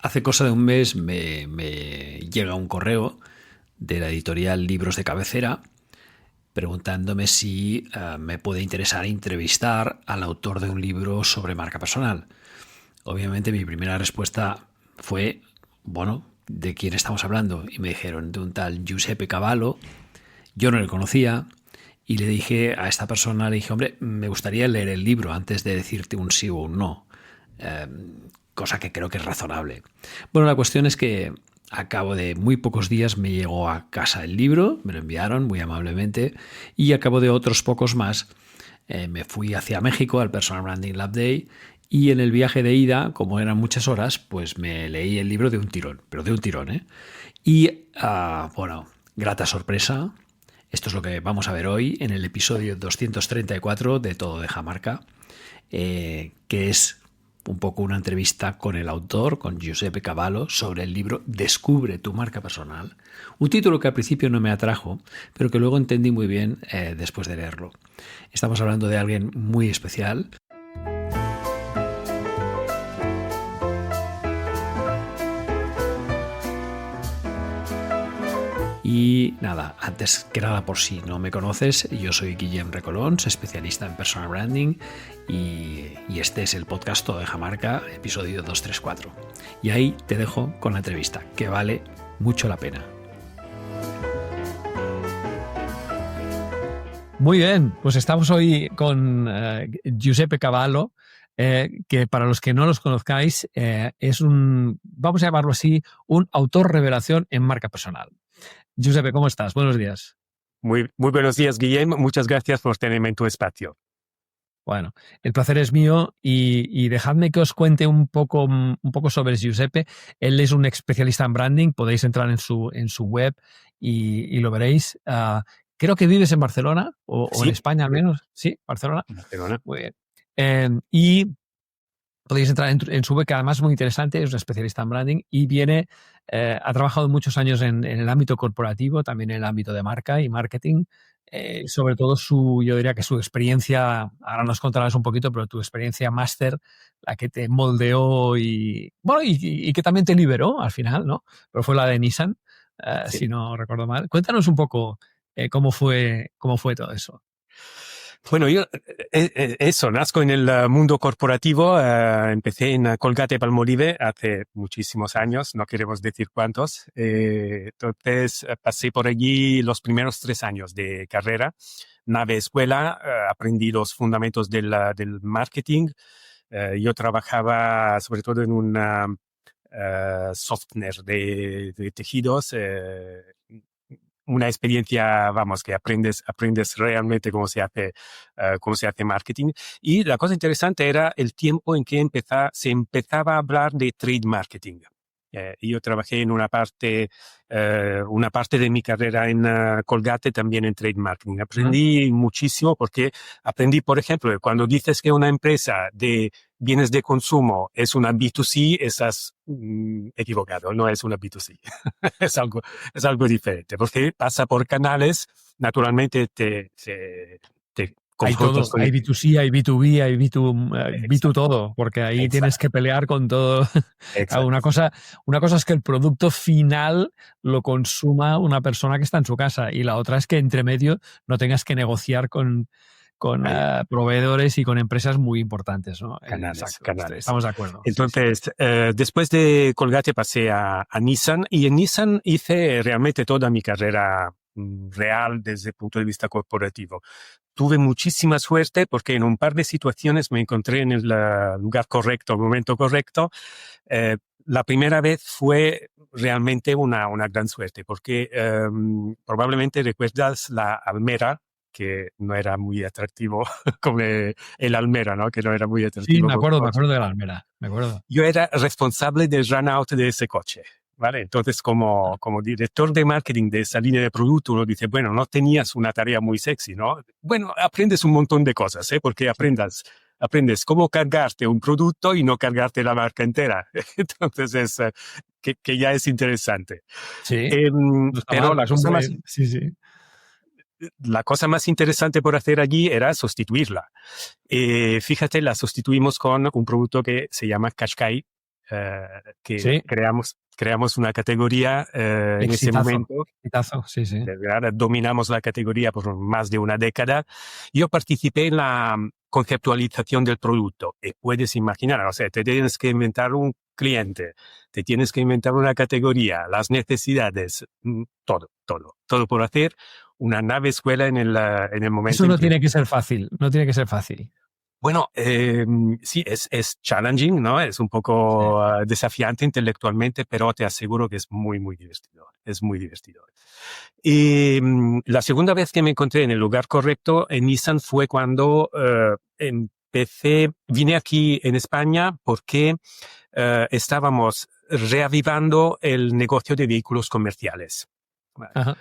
Hace cosa de un mes me llega un correo de la editorial Libros de Cabecera preguntándome si me puede interesar entrevistar al autor de un libro sobre marca personal. Obviamente mi primera respuesta fue, bueno, ¿de quién estamos hablando? Y me dijeron de un tal Giuseppe Cavallo. Yo no le conocía y le dije a esta persona, le dije, hombre, me gustaría leer el libro antes de decirte un sí o un no. Eh, Cosa que creo que es razonable. Bueno, la cuestión es que a cabo de muy pocos días me llegó a casa el libro, me lo enviaron muy amablemente y a cabo de otros pocos más me fui hacia México al Personal Branding Lab Day y en el viaje de ida, como eran muchas horas, pues me leí el libro de un tirón, pero de un tirón, ¿eh? Y bueno, grata sorpresa. Esto es lo que vamos a ver hoy en el episodio 234 de Todo deja marca, que es un poco una entrevista con el autor, con Giuseppe Cavallo, sobre el libro Descubre tu marca personal. Un título que al principio no me atrajo, pero que luego entendí muy bien después de leerlo. Estamos hablando de alguien muy especial. Y nada, antes que nada, por si no me conoces, yo soy Guillem Recolons, especialista en personal branding y este es el podcast Todo deja marca, episodio 234. Y ahí te dejo con la entrevista, que vale mucho la pena. Muy bien, pues estamos hoy con Giuseppe Cavallo, que para los que no los conozcáis es vamos a llamarlo así, un autor revelación en marca personal. Giuseppe, ¿cómo estás? Buenos días. Muy buenos días, Guillem. Muchas gracias por tenerme en tu espacio. Bueno, el placer es mío y dejadme que os cuente un poco sobre Giuseppe. Él es un especialista en branding, podéis entrar en su web y lo veréis. Creo que vives en Barcelona o ¿Sí? en España al menos. Sí, Barcelona. Barcelona. Muy bien. Y podéis entrar en su web, que además es muy interesante, es un especialista en branding y ha trabajado muchos años en el ámbito corporativo, también en el ámbito de marca y marketing. Sobre todo yo diría que su experiencia, ahora nos contarás un poquito, pero tu experiencia máster, la que te moldeó y que también te liberó al final, ¿no? Pero fue la de Nissan, Sí. si no recuerdo mal. Cuéntanos un poco cómo fue todo eso. Bueno, yo nazco en el mundo corporativo. Empecé en Colgate-Palmolive hace muchísimos años, no queremos decir cuántos. Entonces pasé por allí los primeros 3 años de carrera. Nave escuela, aprendí los fundamentos del marketing. Yo trabajaba sobre todo en un software de tejidos. Una experiencia, vamos, que aprendes realmente cómo se hace marketing. Y la cosa interesante era el tiempo en que se empezaba a hablar de trade marketing. Yo trabajé en una parte de mi carrera en Colgate también en trade marketing. Aprendí muchísimo porque aprendí, por ejemplo, cuando dices que una empresa de bienes de consumo es una B2C, estás equivocado, no es una B2C. es algo diferente, porque pasa por canales, naturalmente te hay todo, hay B2C, hay B2B, hay B2 todo, porque ahí tienes que pelear con todo. Una cosa es que el producto final lo consuma una persona que está en su casa y la otra es que entre medio no tengas que negociar con proveedores y con empresas muy importantes, ¿no? Canales. Estamos de acuerdo. Entonces, sí. Después de Colgate pasé a Nissan y en Nissan hice realmente toda mi carrera real desde el punto de vista corporativo. Tuve muchísima suerte porque en un par de situaciones me encontré en el lugar correcto, el momento correcto. La primera vez fue realmente una gran suerte porque probablemente recuerdas la Almera, que no era muy atractivo como el Almera, ¿no? Que no era muy atractivo. Sí, me acuerdo de la Almera, me acuerdo. Yo era responsable del run out de ese coche, ¿vale? Entonces, como director de marketing de esa línea de producto, uno dice, bueno, no tenías una tarea muy sexy, ¿no? Bueno, aprendes un montón de cosas, porque aprendes cómo cargarte un producto y no cargarte la marca entera. Entonces, que ya es interesante. Sí, pero la cosa más interesante por hacer allí era sustituirla. Fíjate, la sustituimos con un producto que se llama Qashqai, que Sí, creamos una categoría en ese exitazo, momento. exitazo, sí, sí. De verdad, dominamos la categoría por más de una década. Yo participé en la conceptualización del producto y puedes imaginar, o sea, te tienes que inventar un cliente, te tienes que inventar una categoría, las necesidades, todo por hacer una nave escuela en el momento Eso en no que... tiene que ser fácil, no tiene que ser fácil. Bueno, sí, es challenging, ¿no? Es un Sí. poco desafiante intelectualmente, pero te aseguro que es muy, muy divertido. Es muy divertido. Y la segunda vez que me encontré en el lugar correcto en Nissan fue cuando vine aquí en España porque estábamos reavivando el negocio de vehículos comerciales. Vale. Ajá.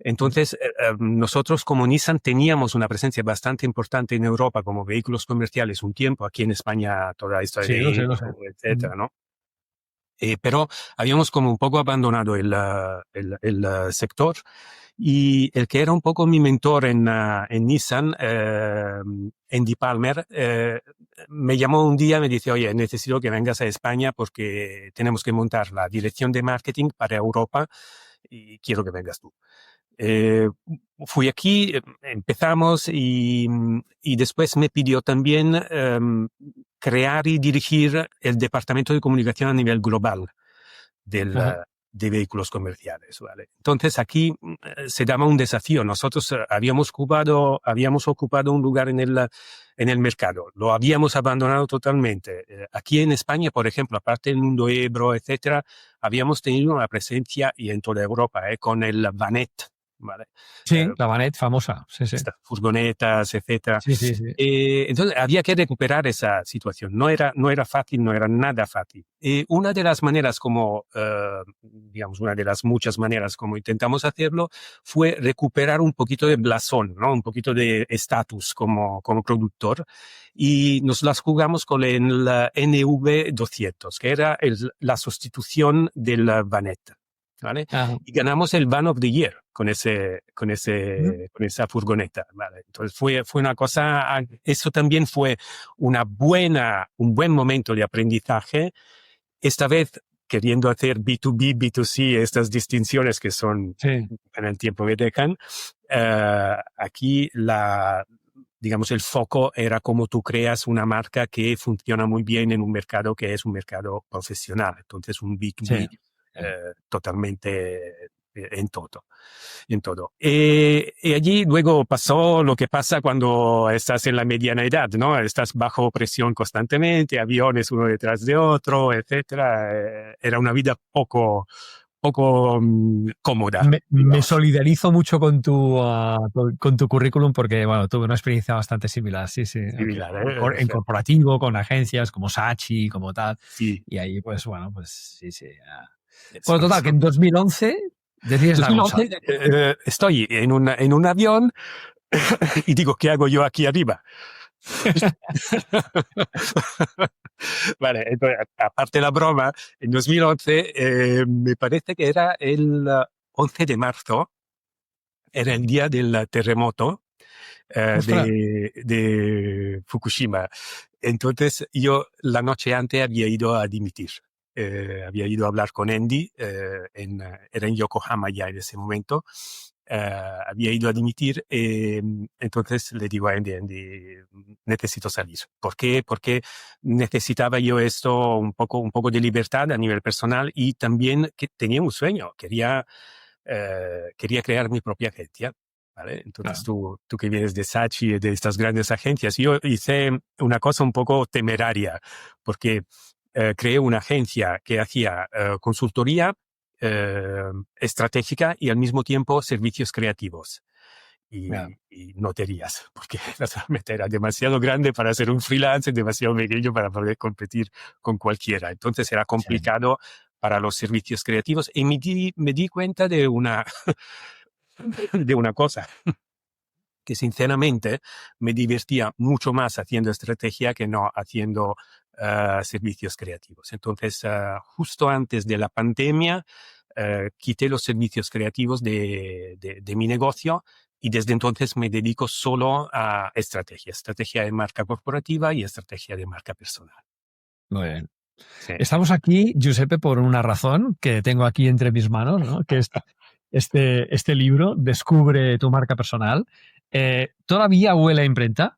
Entonces, nosotros como Nissan teníamos una presencia bastante importante en Europa como vehículos comerciales un tiempo, aquí en España toda la historia Sí, de lo sé. etcétera, ¿no? Pero habíamos como un poco abandonado el sector y el que era un poco mi mentor en Nissan, Andy Palmer, me llamó un día y me dice, oye, necesito que vengas a España porque tenemos que montar la dirección de marketing para Europa y quiero que vengas tú. Eh, Fui aquí, empezamos y después me pidió también crear y dirigir el departamento de comunicación a nivel global del, Ajá. de vehículos comerciales. ¿Vale? Entonces aquí se daba un desafío. Nosotros habíamos ocupado un lugar en el mercado. Lo habíamos abandonado totalmente. Aquí en España, por ejemplo, aparte del mundo Ebro, etcétera, habíamos tenido una presencia y en toda Europa con el Vanet. ¿Vale? Sí, la Vanet famosa, sí, sí. Estas furgonetas, etcétera. Sí, sí, sí. Entonces había que recuperar esa situación. No era fácil, no era nada fácil. Una de las maneras como, digamos, una de las muchas maneras como intentamos hacerlo fue recuperar un poquito de blasón, ¿no? Un poquito de estatus como productor. Y nos las jugamos con el NV200, que era la sustitución del Vanet. ¿Vale? Ajá. Y ganamos el Van of the Year con con Ujú. esa furgoneta, ¿vale? Entonces fue una cosa, eso también fue un buen momento de aprendizaje. Esta vez queriendo hacer B2B, B2C, estas distinciones que son Sí, en el tiempo que dejan, aquí digamos, el foco era cómo tú creas una marca que funciona muy bien en un mercado que es un mercado profesional. Entonces, un sí. B2B totalmente en todo. En todo. Y allí luego pasó lo que pasa cuando estás en la mediana edad, ¿no? Estás bajo presión constantemente, aviones uno detrás de otro, etcétera. Era una vida poco cómoda, Me digamos. solidarizo mucho con tu currículum porque, bueno, tuve una experiencia bastante similar, sí, sí. Similar, En corporativo, con agencias como Sachi, como tal. Sí. Y ahí, pues, bueno, pues sí, sí. Eso, Bueno, total, que en 2011 decides dar un 2011, salto. estoy en un avión y digo, ¿qué hago yo aquí arriba? Vale, entonces, aparte de la broma, en 2011 me parece que era el 11 de marzo, era el día del terremoto Ostras, de Fukushima. Entonces yo la noche antes había ido a dimitir. Había ido a hablar con Andy, era en Yokohama ya en ese momento. Había ido a dimitir, entonces le digo a Andy, Andy, necesito salir. ¿Por qué? Porque necesitaba yo esto, un poco de libertad a nivel personal y también que tenía un sueño, quería crear mi propia agencia. ¿Vale? Entonces claro. tú que vienes de Sachi, de estas grandes agencias, yo hice una cosa un poco temeraria, porque creé una agencia que hacía consultoría estratégica y al mismo tiempo servicios creativos. Ya, Y no tenías, porque naturalmente era demasiado grande para ser un freelance, demasiado pequeño para poder competir con cualquiera. Entonces era sí. complicado para los servicios creativos y me di cuenta de de una cosa, que sinceramente me divertía mucho más haciendo estrategia que no haciendo servicios creativos. Entonces, justo antes de la pandemia, quité los servicios creativos de mi negocio y desde entonces me dedico solo a estrategia de marca corporativa y estrategia de marca personal. Muy bien. Sí. Estamos aquí, Giuseppe, por una razón que tengo aquí entre mis manos, ¿no? Que es este libro, Descubre tu marca personal. Todavía huele a imprenta,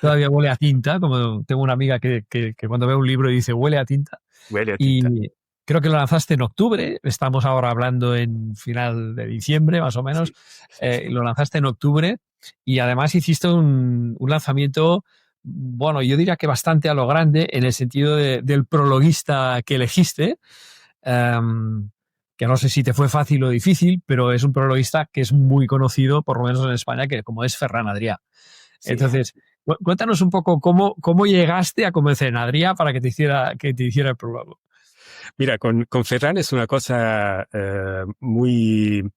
todavía huele a tinta, como tengo una amiga que cuando ve un libro dice huele a tinta. Huele a tinta. Y creo que lo lanzaste en octubre, estamos ahora hablando en final de diciembre, más o menos. Sí. Lo lanzaste en octubre y además hiciste un lanzamiento, bueno, yo diría que bastante a lo grande en el sentido del prologuista que elegiste, que no sé si te fue fácil o difícil, pero es un prologuista que es muy conocido, por lo menos en España, que como es Ferran Adrià. Sí. Entonces, cuéntanos un poco cómo llegaste a convencer a Adrià para que te hiciera el prólogo. Mira, con Ferran es una cosa muy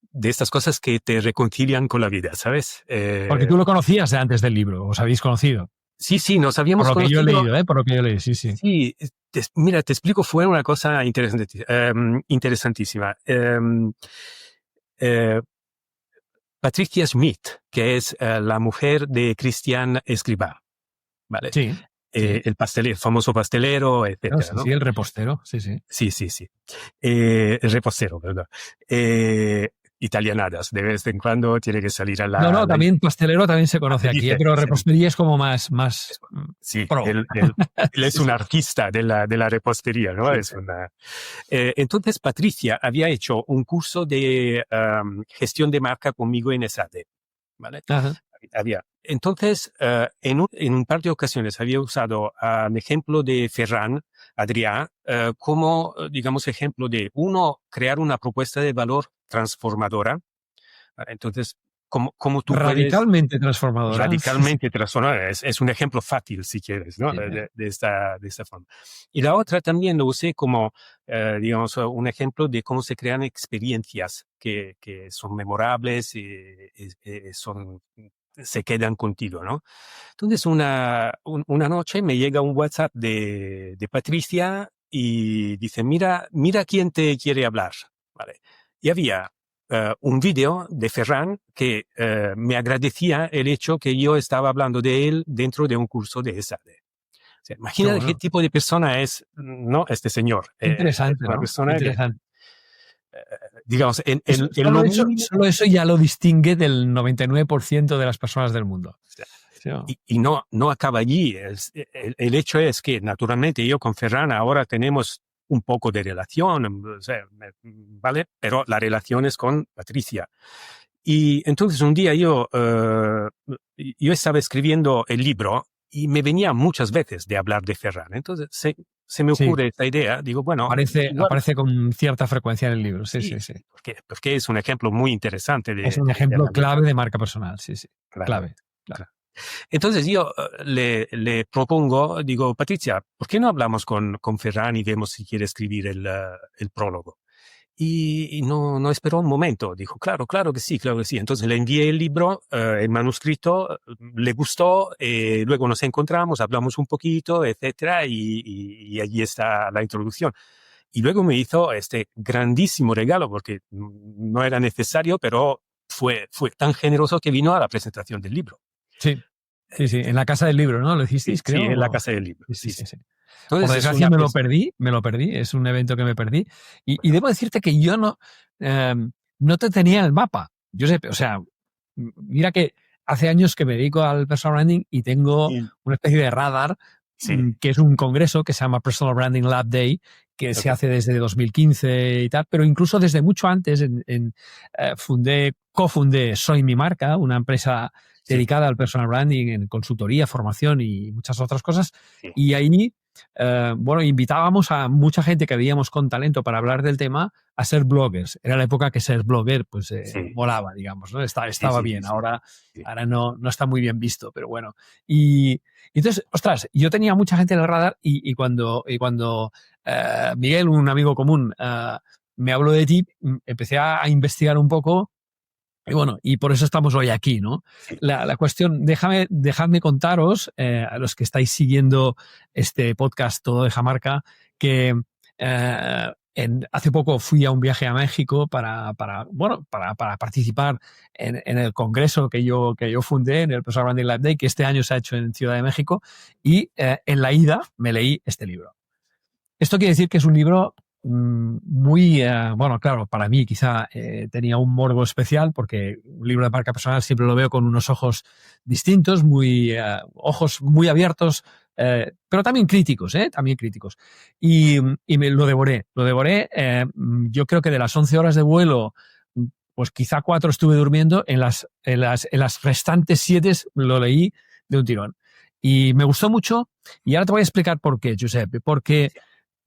de estas cosas que te reconcilian con la vida, ¿sabes? Porque tú lo conocías de antes del libro, os habéis conocido. Sí, nos Por habíamos lo que yo he conocido. leído, por lo que yo leí, sí. Sí, mira, te explico, fue una cosa interesantísima. Patricia Schmidt, que es la mujer de Christian Escribá, ¿vale? Sí. El pastelero, famoso pastelero, etcétera, ¿no? Sí, el repostero, sí. Sí. El repostero, ¿verdad? Italianadas, de vez en cuando tiene que salir a la... No, también pastelero también se conoce aquí, pero repostería es como más sí, pro. él es un artista de la repostería, ¿no? Sí. Es una... entonces, Patricia había hecho un curso de gestión de marca conmigo en ESADE, ¿vale? Ajá. Entonces, en un par de ocasiones había usado un ejemplo de Ferran Adrià como, digamos, ejemplo de, uno, crear una propuesta de valor transformadora. Entonces, como tú radicalmente transformadora. Radicalmente transformadora. Es un ejemplo fácil, si quieres, ¿no? Sí. De esta forma. Y la otra también lo usé como, digamos, un ejemplo de cómo se crean experiencias que son memorables y se quedan contigo, ¿no? Entonces, una noche me llega un WhatsApp de Patricia y dice, mira quién te quiere hablar, ¿vale? Y había un video de Ferran que me agradecía el hecho que yo estaba hablando de él dentro de un curso de ESADE. O sea, imagínate qué tipo de persona es, ¿no? Este señor. Interesante, es una ¿no? persona Interesante. digamos, en Solo eso ya lo distingue del 99% de las personas del mundo. Sí. Y no acaba allí. El hecho es que, naturalmente, yo con Ferran ahora tenemos un poco de relación, o sea, ¿vale? Pero la relación es con Patricia. Y entonces un día yo estaba escribiendo el libro y me venía muchas veces de hablar de Ferran. Entonces se me ocurre esta idea. Digo, bueno... Aparece con cierta frecuencia en el libro, sí. Porque es un ejemplo muy interesante. Es un ejemplo clave de marca personal, sí. Clave. Entonces yo le propongo, digo, Patricia, ¿por qué no hablamos con Ferran y vemos si quiere escribir el prólogo? Y no esperó un momento, dijo, claro que sí. Entonces le envié el libro, el manuscrito, le gustó, luego nos encontramos, hablamos un poquito, etcétera, y allí está la introducción. Y luego me hizo este grandísimo regalo, porque no era necesario, pero fue tan generoso que vino a la presentación del libro. Sí, en la Casa del Libro, ¿no? ¿Lo hicisteis, creo? Sí, en la Casa del Libro. Sí. Entonces, por desgracia me lo perdí, es un evento que me perdí. Y debo decirte que yo no te tenía el mapa. Giuseppe, o sea, mira que hace años que me dedico al personal branding y tengo una especie de radar, que es un congreso que se llama Personal Branding Lab Day, que se hace desde 2015 y tal, pero incluso desde mucho antes cofundé Soy Mi Marca, una empresa dedicada al personal branding en consultoría, formación y muchas otras cosas. Sí. Y ahí, invitábamos a mucha gente que veíamos con talento para hablar del tema a ser bloggers. Era la época que ser blogger pues molaba, digamos, ¿no? Estaba bien. Ahora no está muy bien visto, pero bueno. Y entonces, ostras, yo tenía mucha gente en el radar y cuando Miguel, un amigo común, me habló de ti, empecé a investigar un poco. Y bueno, y por eso estamos hoy aquí, ¿no? La cuestión, dejadme contaros, a los que estáis siguiendo este podcast Todo de Jamarca, que hace poco fui a un viaje a México para participar en el congreso que yo fundé, en el Personal Branding Live Day, que este año se ha hecho en Ciudad de México, y en la ida me leí este libro. Esto quiere decir que es un libro muy, bueno, claro, para mí quizá tenía un morbo especial, porque un libro de marca personal siempre lo veo con unos ojos distintos, ojos muy abiertos, pero también críticos, también críticos. Y lo devoré. Yo creo que de las 11 horas de vuelo, pues quizá 4 estuve durmiendo, en las restantes 7 lo leí de un tirón. Y me gustó mucho, y ahora te voy a explicar por qué, Giuseppe, porque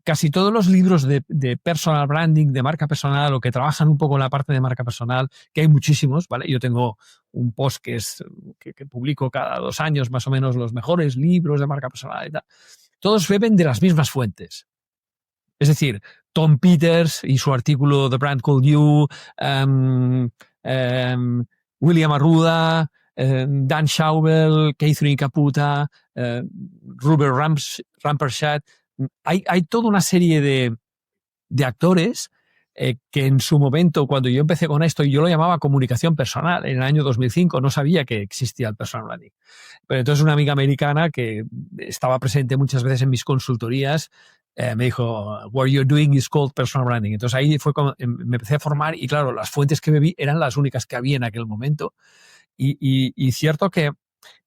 casi todos los libros de personal branding, de marca personal, o que trabajan un poco en la parte de marca personal, que hay muchísimos, ¿vale? Yo tengo un post que publico cada 2 años, más o menos, los mejores libros de marca personal y tal. Todos beben de las mismas fuentes. Es decir, Tom Peters y su artículo The Brand Called You, William Arruda, Dan Schauble, Catherine Caputa, Ruben Rampersad. Hay toda una serie de actores que en su momento, cuando yo empecé con esto, yo lo llamaba comunicación personal, en el año 2005 no sabía que existía el personal branding. Pero entonces una amiga americana que estaba presente muchas veces en mis consultorías me dijo, what you're doing is called personal branding. Entonces ahí fue cuando me empecé a formar, y claro, las fuentes que bebí eran las únicas que había en aquel momento. Y cierto que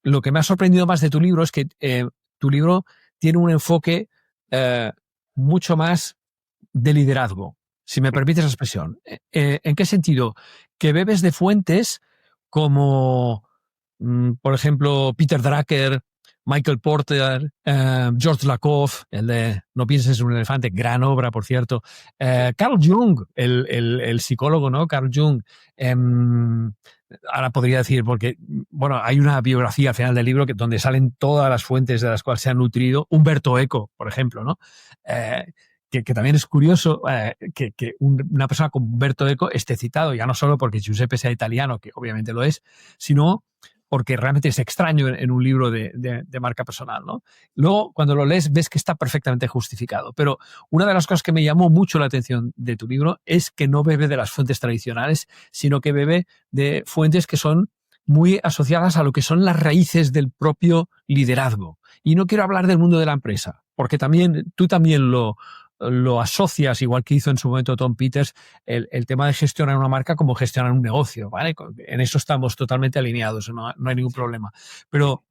lo que me ha sorprendido más de tu libro es que tu libro tiene un enfoque mucho más de liderazgo, si me permites la expresión. ¿En qué sentido? Que bebes de fuentes como, por ejemplo, Peter Drucker, Michael Porter, George Lakoff, el de No pienses en un elefante, gran obra, por cierto. Carl Jung, el psicólogo, ¿no? Carl Jung. Ahora podría decir, porque, bueno, hay una biografía al final del libro donde salen todas las fuentes de las cuales se han nutrido. Umberto Eco, por ejemplo, ¿no? Que también es curioso que una persona como Umberto Eco esté citado, ya no solo porque Giuseppe sea italiano, que obviamente lo es, sino porque realmente es extraño en un libro de marca personal, ¿no? Luego, cuando lo lees, ves que está perfectamente justificado. Pero una de las cosas que me llamó mucho la atención de tu libro es que no bebe de las fuentes tradicionales, sino que bebe de fuentes que son muy asociadas a lo que son las raíces del propio liderazgo. Y no quiero hablar del mundo de la empresa, porque tú también lo asocias, igual que hizo en su momento Tom Peters, el tema de gestionar una marca como gestionar un negocio, ¿vale? En eso estamos totalmente alineados, no hay ningún problema. Pero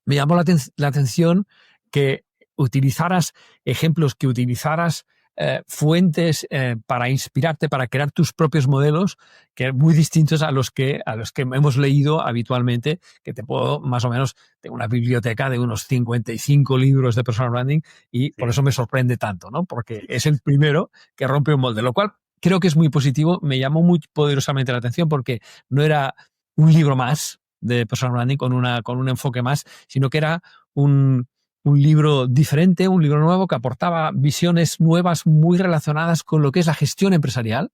me llamó la atención que utilizaras ejemplos, que utilizaras fuentes para inspirarte, para crear tus propios modelos, que muy distintos a los que hemos leído habitualmente, que te puedo más o menos, tengo una biblioteca de unos 55 libros de personal branding, y por eso me sorprende tanto, ¿no? Porque es el primero que rompe un molde, lo cual creo que es muy positivo. Me llamó muy poderosamente la atención porque no era un libro más de personal branding con un enfoque más, sino que era un libro diferente, un libro nuevo que aportaba visiones nuevas muy relacionadas con lo que es la gestión empresarial,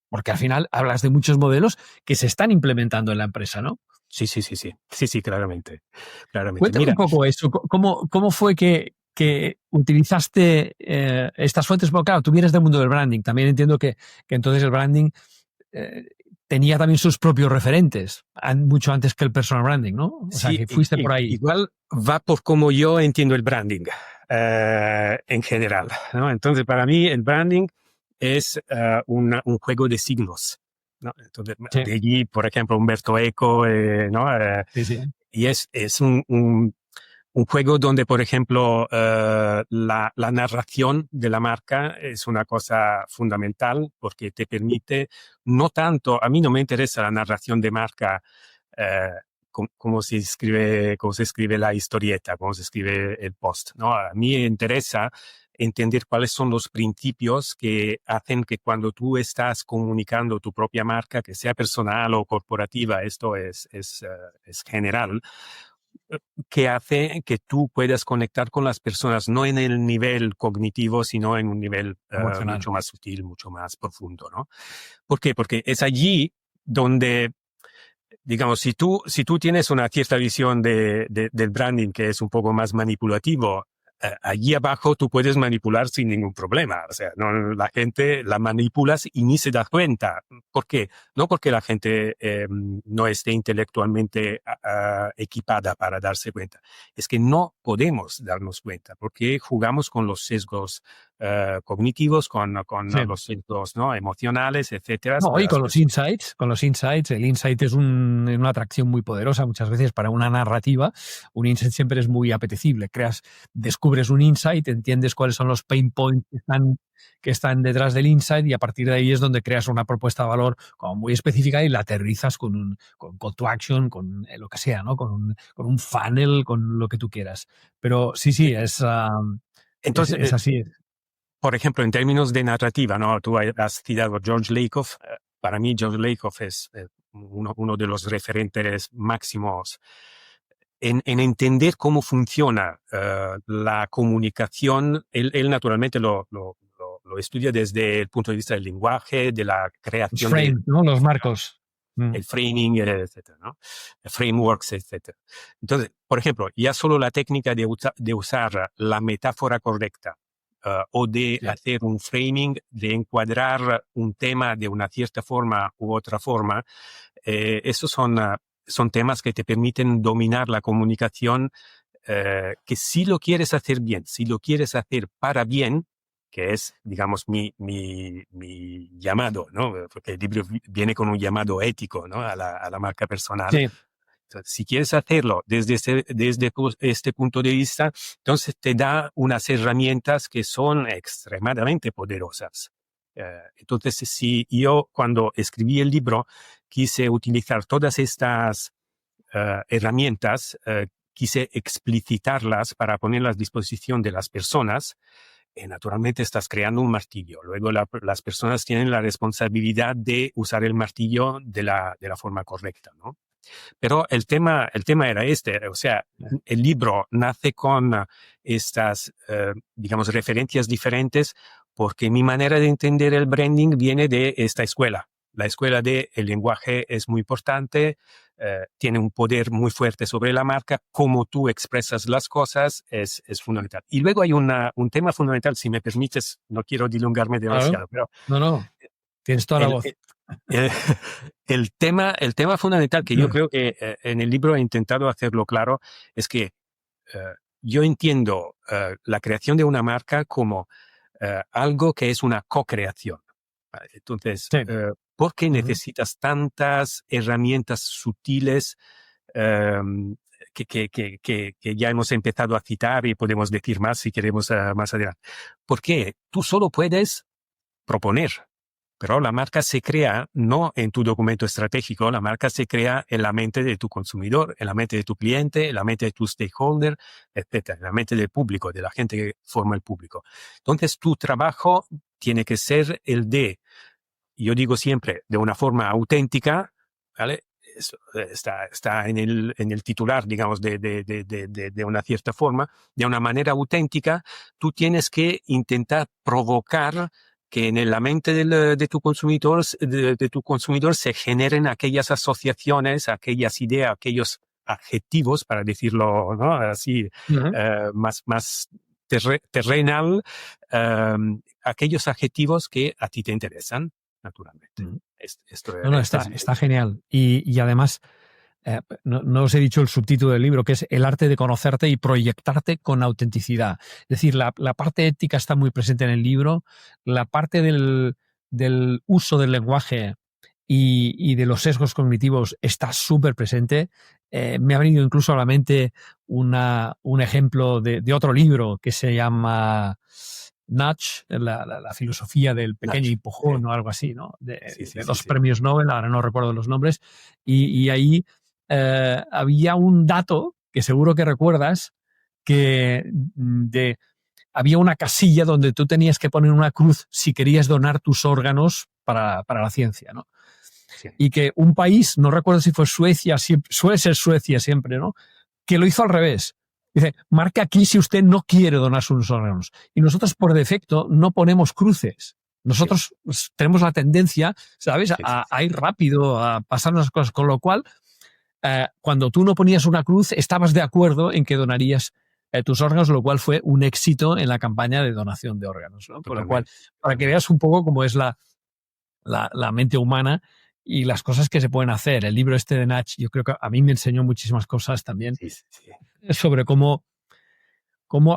porque al final hablas de muchos modelos que se están implementando en la empresa, ¿no? Sí, claramente. Cuéntame un poco eso. ¿Cómo fue que utilizaste estas fuentes? Porque claro, tú vienes del mundo del branding. También entiendo que entonces el branding tenía también sus propios referentes, mucho antes que el personal branding, ¿no? O sea, que fuiste por ahí. Igual va por cómo yo entiendo el branding en general, ¿no? Entonces, para mí el branding es un juego de signos, ¿no? Entonces, sí. De allí, por ejemplo, Umberto Eco, ¿no? Sí. Y es un juego donde, por ejemplo, la narración de la marca es una cosa fundamental, porque te permite, no tanto, a mí no me interesa la narración de marca, cómo se escribe la historieta, cómo se escribe el post, ¿no? A mí me interesa entender cuáles son los principios que hacen que cuando tú estás comunicando tu propia marca, que sea personal o corporativa, esto es general, que hace que tú puedas conectar con las personas, no en el nivel cognitivo, sino en un nivel mucho más sutil, mucho más profundo, ¿no? ¿Por qué? Porque es allí donde, digamos, si tú tienes una cierta visión del branding que es un poco más manipulativo, allí abajo tú puedes manipular sin ningún problema. O sea, no, la gente la manipulas y ni se da cuenta. ¿Por qué? No porque la gente no esté intelectualmente equipada para darse cuenta. Es que no podemos darnos cuenta porque jugamos con los sesgos cognitivos, con Sí. los sesgos, ¿no?, emocionales, etcétera. No, y con los insights, el insight es una atracción muy poderosa muchas veces para una narrativa. Un insight siempre es muy apetecible. Descubres un insight, entiendes cuáles son los pain points que están detrás del insight y a partir de ahí es donde creas una propuesta de valor como muy específica y la aterrizas con call to action, con lo que sea, ¿no? Con un funnel, con lo que tú quieras. Pero sí, Entonces, es así. por ejemplo, en términos de narrativa, ¿no? Tú has citado a George Lakoff. Para mí, George Lakoff es uno de los referentes máximos en entender cómo funciona la comunicación. Él naturalmente lo estudia desde el punto de vista del lenguaje, de la creación Los frames, ¿no? Los marcos. El framing, etcétera, ¿no? Frameworks, etcétera. Entonces, por ejemplo, ya solo la técnica de usar la metáfora correcta, o de hacer un framing, de encuadrar un tema de una cierta forma u otra forma, esos son temas que te permiten dominar la comunicación, que si lo quieres hacer bien, si lo quieres hacer para bien, que es, digamos, mi llamado, ¿no? Porque el libro viene con un llamado ético, ¿no?, a la marca personal. Sí. Entonces, si quieres hacerlo desde este punto de vista, entonces te da unas herramientas que son extremadamente poderosas. Entonces, si yo cuando escribí el libro quise utilizar todas estas herramientas, quise explicitarlas para ponerlas a disposición de las personas, naturalmente estás creando un martillo. Luego las personas tienen la responsabilidad de usar el martillo de la forma correcta, ¿no? Pero el tema era o sea, el libro nace con estas, digamos, referencias diferentes porque mi manera de entender el branding viene de esta escuela. La escuela de el lenguaje es muy importante, tiene un poder muy fuerte sobre la marca, cómo tú expresas las cosas es fundamental. Y luego hay un tema fundamental, si me permites, no quiero dilungarme demasiado, Claro. pero... No, tienes toda la voz. El tema fundamental que yo creo que en el libro he intentado hacerlo claro es que yo entiendo la creación de una marca como algo que es una co-creación. Entonces, ¿por qué necesitas tantas herramientas sutiles que ya hemos empezado a citar y podemos decir más si queremos más adelante? Porque tú solo puedes proponer. Pero la marca se crea no en tu documento estratégico, la marca se crea en la mente de tu consumidor, en la mente de tu cliente, en la mente de tu stakeholder, etcétera, en la mente del público, de la gente que forma el público. Entonces, tu trabajo tiene que ser el de, yo digo siempre, de una forma auténtica, ¿vale? Eso está en el titular, digamos, de una cierta forma, de una manera auténtica. Tú tienes que intentar provocar que en la mente de tu consumidor se generen aquellas asociaciones, aquellas ideas, aquellos adjetivos, para decirlo, ¿no?, así, más terrenal, aquellos adjetivos que a ti te interesan, naturalmente. Está genial. Y además, no os he dicho el subtítulo del libro, que es El arte de conocerte y proyectarte con autenticidad. Es decir, la parte ética está muy presente en el libro, la parte del uso del lenguaje y de los sesgos cognitivos está súper presente. Me ha venido incluso a la mente un ejemplo de otro libro que se llama Nudge, la filosofía del pequeño empujón o algo así, ¿no? De dos premios Nobel, ahora no recuerdo los nombres, y ahí había un dato que seguro que recuerdas, que había una casilla donde tú tenías que poner una cruz si querías donar tus órganos para la ciencia, ¿no? Sí. Y que un país, no recuerdo si fue Suecia, suele ser Suecia siempre, ¿no?, que lo hizo al revés. Dice, marca aquí si usted no quiere donar sus órganos. Y nosotros por defecto no ponemos cruces. Nosotros tenemos la tendencia, ¿sabes?, a ir rápido, a pasar las cosas, con lo cual cuando tú no ponías una cruz, estabas de acuerdo en que donarías tus órganos, lo cual fue un éxito en la campaña de donación de órganos, ¿no? Por lo cual, para que veas un poco cómo es la mente humana y las cosas que se pueden hacer. El libro este de Natch, yo creo que a mí me enseñó muchísimas cosas también sobre cómo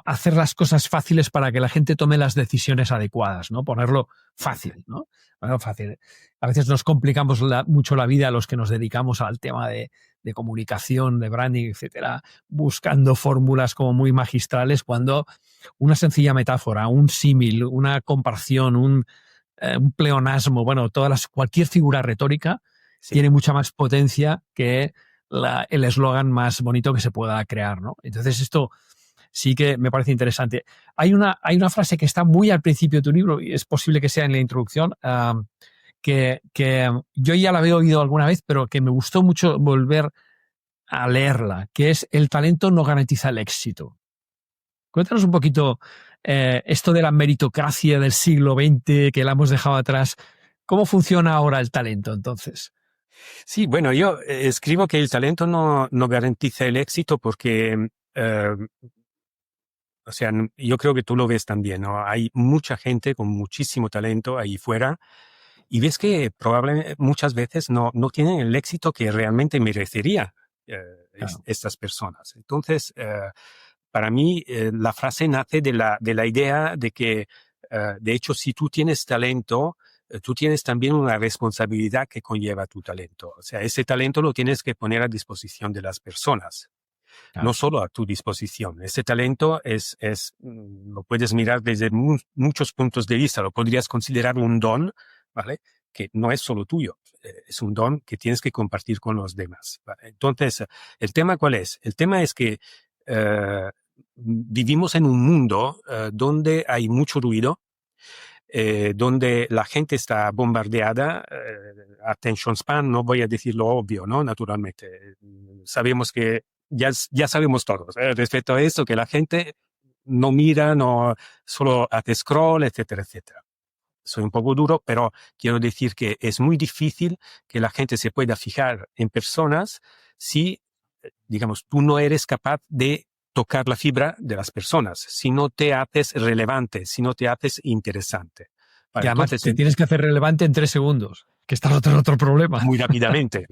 hacer las cosas fáciles para que la gente tome las decisiones adecuadas, ¿no? Ponerlo fácil, ¿no? Ponerlo fácil. A veces nos complicamos mucho la vida a los que nos dedicamos al tema de comunicación, de branding, etcétera, buscando fórmulas como muy magistrales, cuando una sencilla metáfora, un símil, una comparación, un pleonasmo, bueno, cualquier figura retórica tiene mucha más potencia que el eslogan más bonito que se pueda crear, ¿no? Entonces esto sí que me parece interesante. Hay una frase que está muy al principio de tu libro, y es posible que sea en la introducción, que yo ya la había oído alguna vez, pero que me gustó mucho volver a leerla, que es: el talento no garantiza el éxito. Cuéntanos un poquito esto de la meritocracia del siglo XX, que la hemos dejado atrás. ¿Cómo funciona ahora el talento, entonces? Sí, bueno, yo escribo que el talento no garantiza el éxito porque, o sea, yo creo que tú lo ves también, ¿no? Hay mucha gente con muchísimo talento ahí fuera y ves que probablemente muchas veces no tienen el éxito que realmente merecería Claro. estas personas. Entonces, para mí, la frase nace de la idea de que, de hecho, si tú tienes talento, tú tienes también una responsabilidad que conlleva tu talento. O sea, ese talento lo tienes que poner a disposición de las personas, Claro. no solo a tu disposición. Ese talento lo puedes mirar desde muchos puntos de vista. Lo podrías considerar un don, ¿vale? Que no es solo tuyo, es un don que tienes que compartir con los demás, ¿vale? Entonces, ¿el tema cuál es? El tema es que vivimos en un mundo donde hay mucho ruido, donde la gente está bombardeada, attention span, no voy a decir lo obvio, ¿no? Naturalmente, sabemos que ya sabemos todos respecto a esto, que la gente no mira, no solo hace scroll, etcétera, etcétera. Soy un poco duro, pero quiero decir que es muy difícil que la gente se pueda fijar en personas si, digamos, tú no eres capaz de tocar la fibra de las personas, si no te haces relevante, si no te haces interesante. Vale, y además te tienes que hacer relevante en 3 segundos, que está otro problema. Muy rápidamente,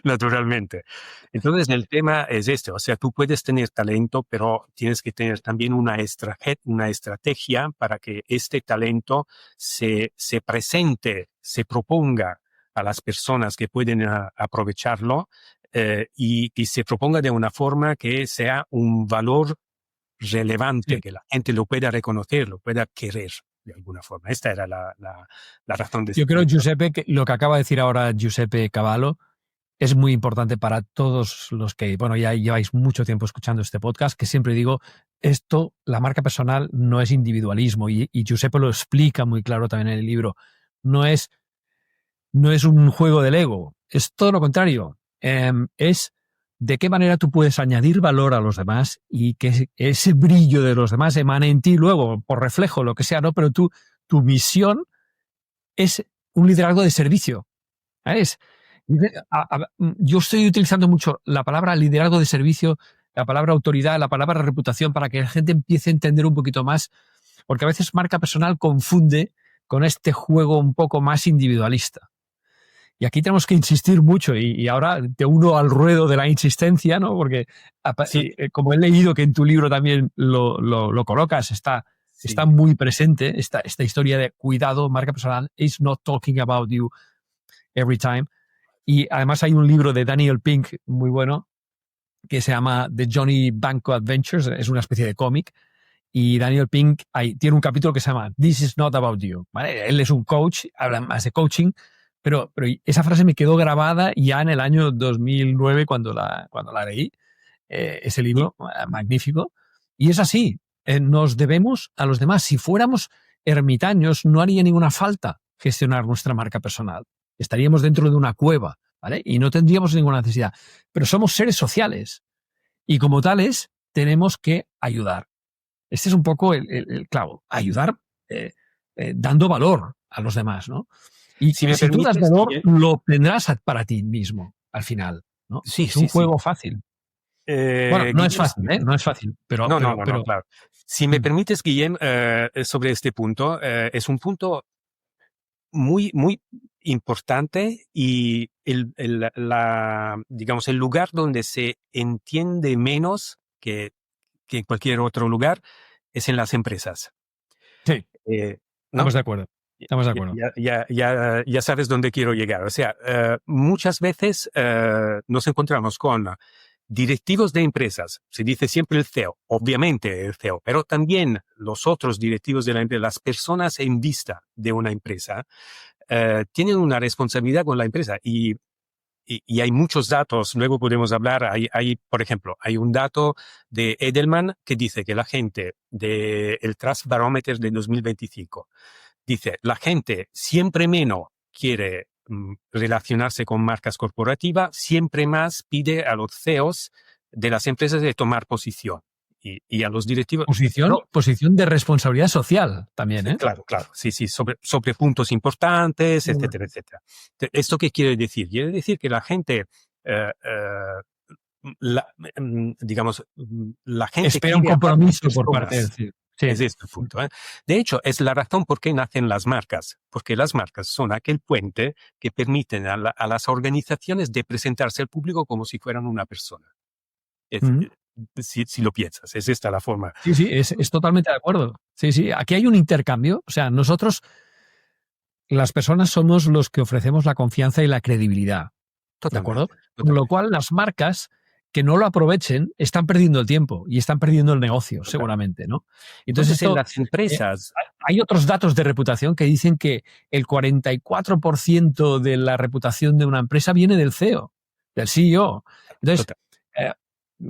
naturalmente. Entonces el tema es este, o sea, tú puedes tener talento, pero tienes que tener también una estrategia para que este talento se presente, se proponga a las personas que pueden aprovecharlo y se proponga de una forma que sea un valor relevante, que la gente lo pueda reconocer, lo pueda querer de alguna forma. Esta era la razón de... Yo creo, Giuseppe, que lo que acaba de decir ahora Giuseppe Cavallo es muy importante para todos los que, bueno, ya lleváis mucho tiempo escuchando este podcast, que siempre digo, la marca personal no es individualismo, y Giuseppe lo explica muy claro también en el libro. No es un juego del ego, es todo lo contrario. Es de qué manera tú puedes añadir valor a los demás y que ese brillo de los demás emane en ti luego, por reflejo, lo que sea, ¿no? Pero tu misión es un liderazgo de servicio, ¿sabes? Yo estoy utilizando mucho la palabra liderazgo de servicio, la palabra autoridad, la palabra reputación, para que la gente empiece a entender un poquito más, porque a veces marca personal confunde con este juego un poco más individualista. Y aquí tenemos que insistir mucho, y ahora te uno al ruedo de la insistencia, ¿no? Porque sí, como he leído que en tu libro también lo colocas, está muy presente esta historia de cuidado, marca personal, is not talking about you every time. Y además hay un libro de Daniel Pink muy bueno que se llama The Johnny Banco Adventures, es una especie de cómic, y Daniel Pink tiene un capítulo que se llama This is not about you, ¿vale? Él es un coach, habla más de coaching, pero esa frase me quedó grabada ya en el año 2009 cuando la leí, ese libro magnífico, y es así, nos debemos a los demás. Si fuéramos ermitaños, no haría ninguna falta gestionar nuestra marca personal, estaríamos dentro de una cueva, ¿vale? Y no tendríamos ninguna necesidad, pero somos seres sociales y como tales tenemos que ayudar. Este es un poco el clavo, ayudar dando valor a los demás, ¿no? Y si tú das valor, lo tendrás para ti mismo al final, ¿no? Sí, es un juego fácil. Bueno, no es Guillem, fácil, ¿eh? No es fácil, pero, no, pero, no, no, pero no, claro. Si me mm, permites, Guillem, sobre este punto, es un punto muy, muy importante y digamos, el lugar donde se entiende menos que en cualquier otro lugar es en las empresas. sí, ¿No? estamos de acuerdo. Estamos de acuerdo. Ya sabes dónde quiero llegar. O sea, muchas veces nos encontramos con directivos de empresas. Se dice siempre el CEO, obviamente el CEO, pero también los otros directivos de la empresa, las personas en vista de una empresa, tienen una responsabilidad con la empresa y hay muchos datos. Luego podemos hablar. Por ejemplo, hay un dato de Edelman que dice que la gente del Trust Barometer de 2025 dice, la gente siempre menos quiere relacionarse con marcas corporativas, siempre más pide a los CEOs de las empresas de tomar posición y a los directivos. Posición de responsabilidad social también, ¿eh? Claro, claro, sí, sobre puntos importantes, etcétera, etcétera. ¿Esto qué quiere decir? Quiere decir que la gente, eh, eh, digamos, la gente Espera un quiere hablar con compromiso por parte del personas. CEO. Sí. Es este el punto. De hecho, es la razón por qué nacen las marcas, porque las marcas son aquel puente que permiten a las organizaciones de presentarse al público como si fueran una persona. Mm. Si lo piensas, es esta la forma. Sí, sí, es totalmente de acuerdo. Sí, sí, aquí hay un intercambio. O sea, nosotros, las personas, somos los que ofrecemos la confianza y la credibilidad. ¿De acuerdo? Totalmente, Con lo totalmente. cual, las marcas que no lo aprovechen están perdiendo el tiempo y están perdiendo el negocio, Total. seguramente, ¿no? Entonces, Entonces, en esto, las empresas, hay otros datos de reputación que dicen que el 44% de la reputación de una empresa viene del CEO, del CEO. Entonces, total. eh,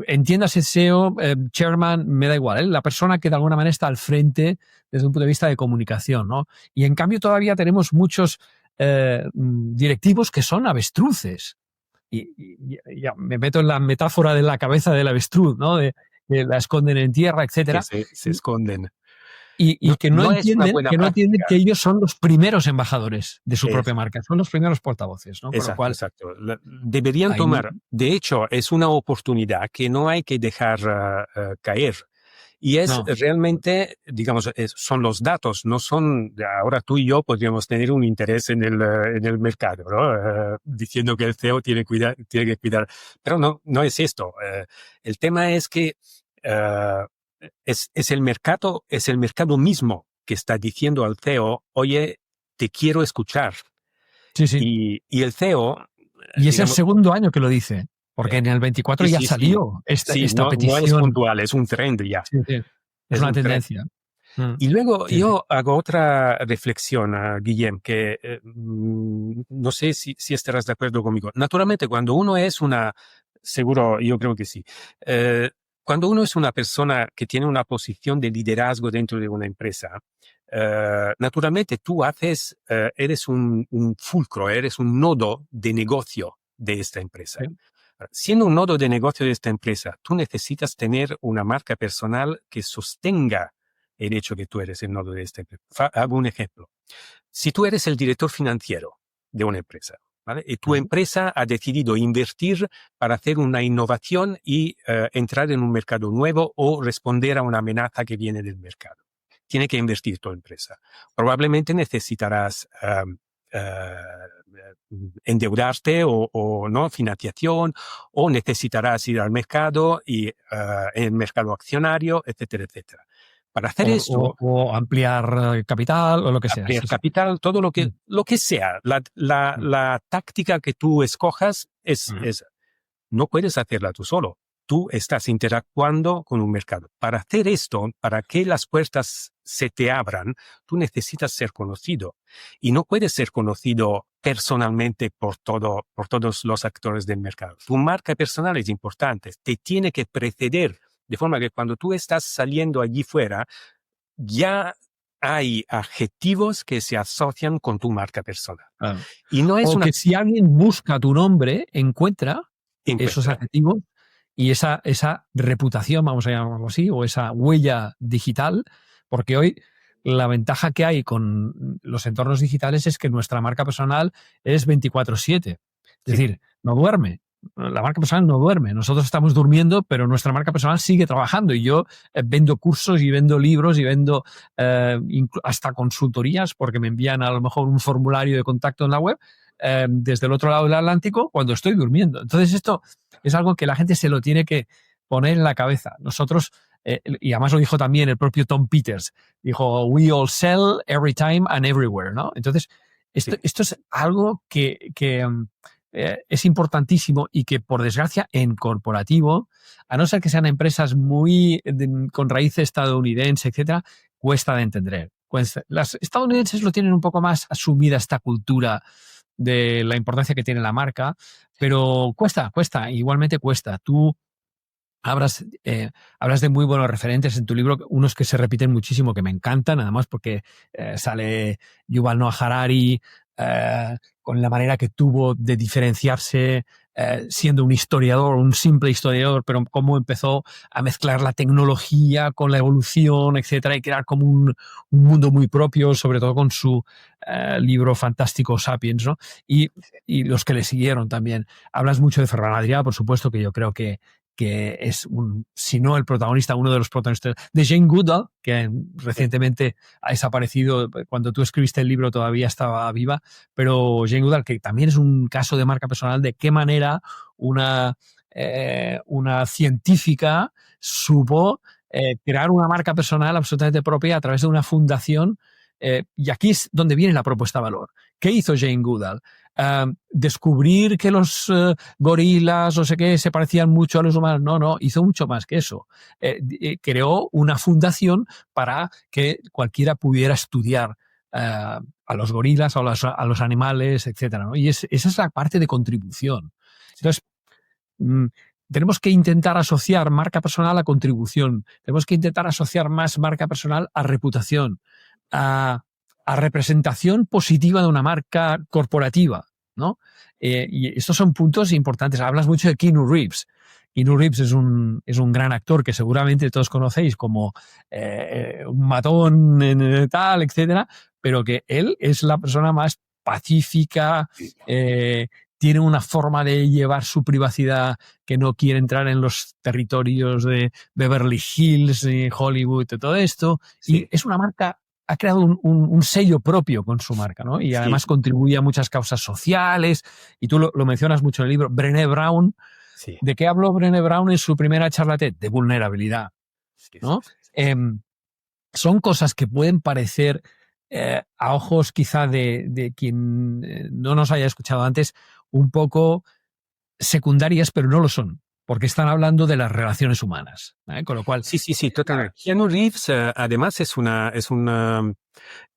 entiéndase CEO, chairman, me da igual, ¿eh? La persona que de alguna manera está al frente desde un punto de vista de comunicación, ¿no? Y en cambio todavía tenemos muchos directivos que son avestruces. Y ya me meto en la metáfora de la cabeza del avestruz, ¿no? De la esconden en tierra, Que etcétera. se esconden. Y que no No es una entienden, buena que no entienden práctica. que ellos son los primeros embajadores de su propia Es, marca, son los primeros portavoces, ¿no? Con lo exacto, cual, exacto. Deberían ahí, tomar, de hecho, es una oportunidad que no hay que dejar caer. Y es no. realmente, digamos, son los datos, no son, ahora tú y yo podríamos tener un interés en el mercado, ¿no? Diciendo que el CEO tiene que cuidar, pero no es esto. El tema es que eh, es el mercado mismo que está diciendo al CEO, oye, te quiero escuchar. Sí, sí. Y el CEO, Y es el digamos, segundo año que lo dice, porque en el 24 ya sí, sí, salió sí, esta no es petición. puntual, es un trend ya, Sí, sí. Es es una un trend. tendencia. Mm. Y luego Sí, sí. yo hago otra reflexión, Guillem, que no sé si estarás de acuerdo conmigo. Naturalmente, cuando uno es seguro, yo creo que sí, cuando uno es una persona que tiene una posición de liderazgo dentro de una empresa, naturalmente tú eres un fulcro, eres un nodo de negocio de esta empresa. Sí. Siendo un nodo de negocio de esta empresa, tú necesitas tener una marca personal que sostenga el hecho que tú eres el nodo de esta empresa. Hago un ejemplo. Si tú eres el director financiero de una empresa, ¿vale? Y tu empresa ha decidido invertir para hacer una innovación y entrar en un mercado nuevo o responder a una amenaza que viene del mercado. Tiene que invertir tu empresa. Probablemente necesitarás endeudarte o no financiación, o necesitarás ir al mercado y en el mercado accionario, etcétera, etcétera. Para hacer esto, O ampliar capital o lo que sea. ampliar Sí, sí. capital, todo lo que sea, la táctica que tú escojas no puedes hacerla tú solo. Tú estás interactuando con un mercado. Para hacer esto, para que las puertas se te abran, tú necesitas ser conocido. Y no puedes ser conocido personalmente por todos los actores del mercado. Tu marca personal es importante. Te tiene que preceder. De forma que cuando tú estás saliendo allí fuera, ya hay adjetivos que se asocian con tu marca personal. Claro. Y no es O una que si alguien busca tu nombre, encuentra esos encuentra. adjetivos y esa reputación, vamos a llamarlo así, o esa huella digital, porque hoy la ventaja que hay con los entornos digitales es que nuestra marca personal es 24/7. Es Sí. decir, no duerme. la marca personal no duerme. Nosotros estamos durmiendo, pero nuestra marca personal sigue trabajando. Y yo vendo cursos y vendo libros y vendo hasta consultorías, porque me envían a lo mejor un formulario de contacto en la web desde el otro lado del Atlántico cuando estoy durmiendo. Entonces esto es algo que la gente se lo tiene que poner en la cabeza. Nosotros, y además lo dijo también el propio Tom Peters, dijo, we all sell every time and everywhere, ¿no? Entonces, esto es algo que es importantísimo y que, por desgracia, en corporativo, a no ser que sean empresas con raíces estadounidenses, etcétera, cuesta de entender. Las estadounidenses lo tienen un poco más asumida esta cultura de la importancia que tiene la marca, pero cuesta, igualmente cuesta. Tú hablas de muy buenos referentes en tu libro, unos que se repiten muchísimo, que me encantan, además porque sale Yuval Noah Harari con la manera que tuvo de diferenciarse siendo un historiador, un simple historiador, pero cómo empezó a mezclar la tecnología con la evolución, etcétera, y crear como un mundo muy propio, sobre todo con su libro fantástico Sapiens, ¿no? Y los que le siguieron también. Hablas mucho de Ferran Adrià, por supuesto, que yo creo que es si no el protagonista, uno de los protagonistas, de Jane Goodall, que recientemente ha desaparecido. Cuando tú escribiste el libro todavía estaba viva, pero Jane Goodall, que también es un caso de marca personal, de qué manera una científica supo crear una marca personal absolutamente propia a través de una fundación, y aquí es donde viene la propuesta de valor. ¿Qué hizo Jane Goodall? Descubrir que los gorilas, no sé qué, se parecían mucho a los humanos. No, hizo mucho más que eso. Creó una fundación para que cualquiera pudiera estudiar a los gorilas, a los animales, etcétera, ¿no? Y esa es la parte de contribución. Entonces, tenemos que intentar asociar marca personal a contribución. Tenemos que intentar asociar más marca personal a reputación, a representación positiva de una marca corporativa, ¿no? Y estos son puntos importantes. Hablas mucho de Keanu Reeves. Keanu Reeves es un gran actor que seguramente todos conocéis como un matón tal, etcétera, pero que él es la persona más pacífica, tiene una forma de llevar su privacidad que no quiere entrar en los territorios de Beverly Hills, Hollywood, todo esto. Sí. Y es una marca, ha creado un sello propio con su marca, ¿no? Y además contribuye a muchas causas sociales. Y tú lo mencionas mucho en el libro. Brené Brown. Sí. ¿De qué habló Brené Brown en su primera charla TED? De vulnerabilidad, ¿no? Son cosas que pueden parecer, a ojos quizá de quien no nos haya escuchado antes, un poco secundarias, pero no lo son, porque están hablando de las relaciones humanas, ¿eh? Con lo cual... Sí, totalmente. Keanu Reeves, además, es un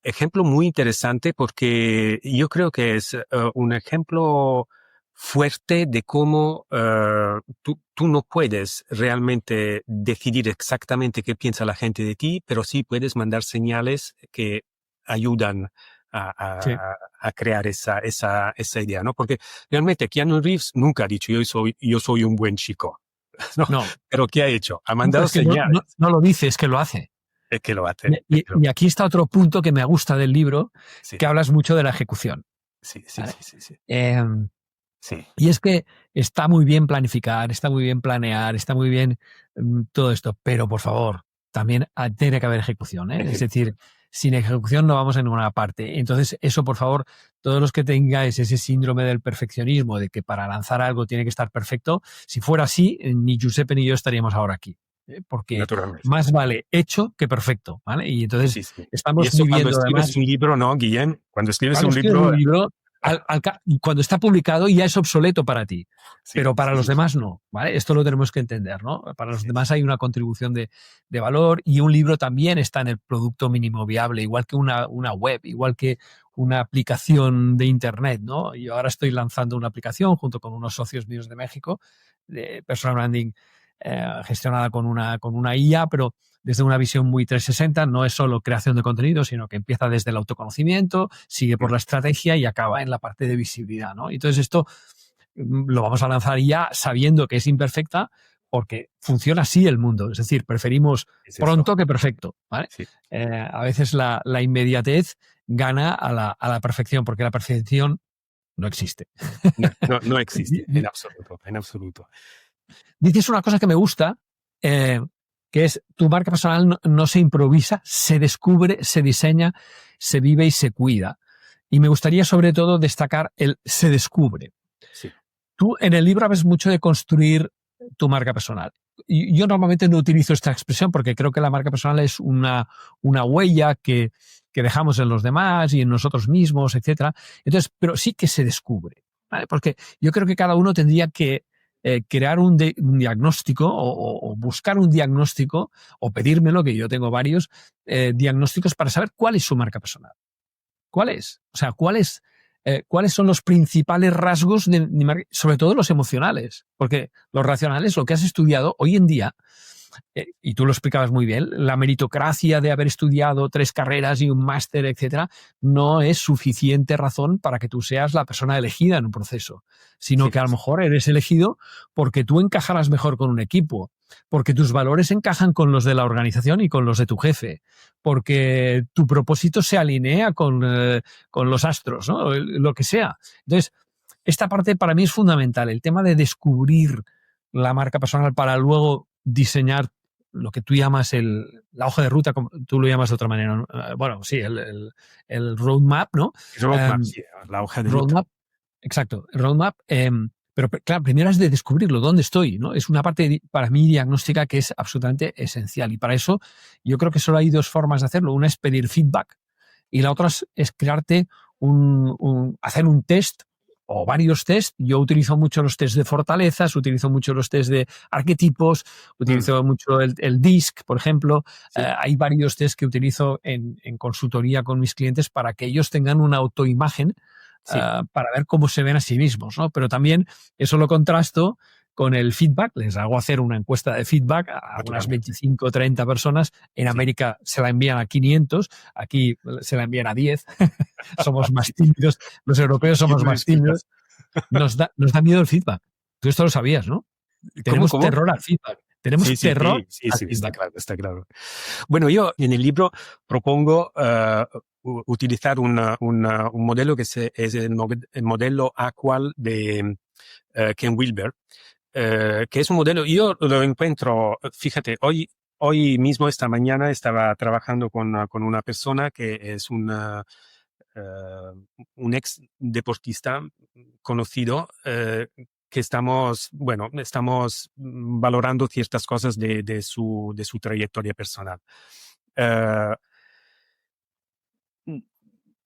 ejemplo muy interesante, porque yo creo que es un ejemplo fuerte de cómo tú no puedes realmente decidir exactamente qué piensa la gente de ti, pero sí puedes mandar señales que ayudan a crear esa idea, ¿no? Porque realmente Keanu Reeves nunca ha dicho yo soy un buen chico. No. Pero ¿qué ha hecho? Ha mandado señales. No lo dice, es que lo hace. Es que lo hace. Y aquí está otro punto que me gusta del libro, que hablas mucho de la ejecución. Sí. Sí. Y es que está muy bien planificar, está muy bien planear, está muy bien todo esto, pero por favor, también tiene que haber ejecución, ¿eh? Es decir, sin ejecución no vamos a ninguna parte. Entonces, eso, por favor, todos los que tengáis ese síndrome del perfeccionismo, de que para lanzar algo tiene que estar perfecto, si fuera así, ni Giuseppe ni yo estaríamos ahora aquí. Porque más vale hecho que perfecto, ¿vale? Y entonces estamos viviendo... Cuando escribes un libro, ¿no, Guillem? Cuando escribes un libro cuando está publicado ya es obsoleto para ti, pero para los demás no, ¿vale? Esto lo tenemos que entender, ¿no? Para los demás hay una contribución de valor, y un libro también está en el producto mínimo viable, igual que una web, igual que una aplicación de internet, ¿no? Yo ahora estoy lanzando una aplicación junto con unos socios míos de México de personal branding, gestionada con una IA, pero desde una visión muy 360, no es solo creación de contenido, sino que empieza desde el autoconocimiento, sigue por la estrategia y acaba en la parte de visibilidad, ¿no? Entonces esto lo vamos a lanzar ya sabiendo que es imperfecta, porque funciona así el mundo. Es decir, preferimos pronto que perfecto, ¿vale? Sí. A veces la inmediatez gana a la perfección, porque la perfección no existe. No existe, en absoluto, en absoluto. Dices una cosa que me gusta, que es tu marca personal no se improvisa, se descubre, se diseña, se vive y se cuida. Y me gustaría sobre todo destacar el se descubre. Sí. Tú en el libro hablas mucho de construir tu marca personal. Y yo normalmente no utilizo esta expresión porque creo que la marca personal es una huella que dejamos en los demás y en nosotros mismos, etcétera. Entonces, pero sí que se descubre, ¿vale? Porque yo creo que cada uno tendría que crear un diagnóstico o buscar un diagnóstico o pedírmelo, que yo tengo varios diagnósticos para saber cuál es su marca personal. ¿Cuál es? O sea, ¿cuáles son los principales rasgos, sobre todo los emocionales? Porque los racionales, lo que has estudiado hoy en día, y tú lo explicabas muy bien, la meritocracia de haber estudiado 3 carreras y un máster, etcétera, no es suficiente razón para que tú seas la persona elegida en un proceso, sino que a lo mejor eres elegido porque tú encajarás mejor con un equipo, porque tus valores encajan con los de la organización y con los de tu jefe, porque tu propósito se alinea con los astros, ¿no? Lo que sea. Entonces, esta parte para mí es fundamental, el tema de descubrir la marca personal para luego diseñar lo que tú llamas la hoja de ruta, como tú lo llamas de otra manera, ¿no? Bueno, sí, el roadmap, ¿no? Roadmap, sí, la hoja de roadmap, exacto, el roadmap. Pero claro, primero es de descubrirlo, dónde estoy, ¿no? Es una parte para mí diagnóstica que es absolutamente esencial. Y para eso yo creo que solo hay 2 formas de hacerlo. Una es pedir feedback y la otra es crearte hacer un test o varios tests. Yo utilizo mucho los tests de fortalezas, utilizo mucho los tests de arquetipos, utilizo mucho el DISC, por ejemplo. Sí. Hay varios tests que utilizo en consultoría con mis clientes para que ellos tengan una autoimagen, sí, para ver cómo se ven a sí mismos, ¿no? Pero también eso lo contrasto con el feedback. Les hago hacer una encuesta de feedback a unas 25 o 30 personas. En América se la envían a 500, aquí se la envían a 10. Somos más tímidos. Los europeos somos más tímidos. Nos da miedo el feedback. Tú esto lo sabías, ¿no? Tenemos terror al feedback. Tenemos terror al feedback. Está claro. Bueno, yo en el libro propongo utilizar un modelo que es el modelo AQUAL de Ken Wilber, que es un modelo, yo lo encuentro, fíjate, hoy mismo, esta mañana, estaba trabajando con una persona que es un ex deportista conocido, que estamos valorando ciertas cosas de su trayectoria personal.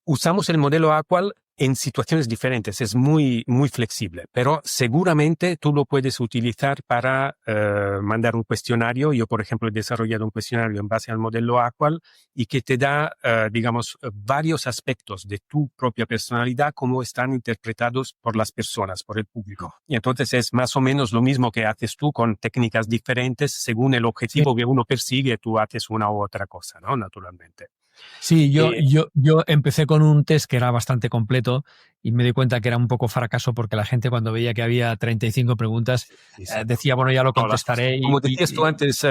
Usamos el modelo AQUAL en situaciones diferentes, es muy, muy flexible, pero seguramente tú lo puedes utilizar para mandar un cuestionario. Yo, por ejemplo, he desarrollado un cuestionario en base al modelo AQUAL y que te da, varios aspectos de tu propia personalidad, cómo están interpretados por las personas, por el público. Y entonces es más o menos lo mismo que haces tú con técnicas diferentes según el objetivo que uno persigue. Tú haces una u otra cosa, ¿no? Naturalmente. Sí, yo empecé con un test que era bastante completo y me di cuenta que era un poco fracaso porque la gente cuando veía que había 35 preguntas decía, bueno, ya lo contestaré. Como decías tú antes,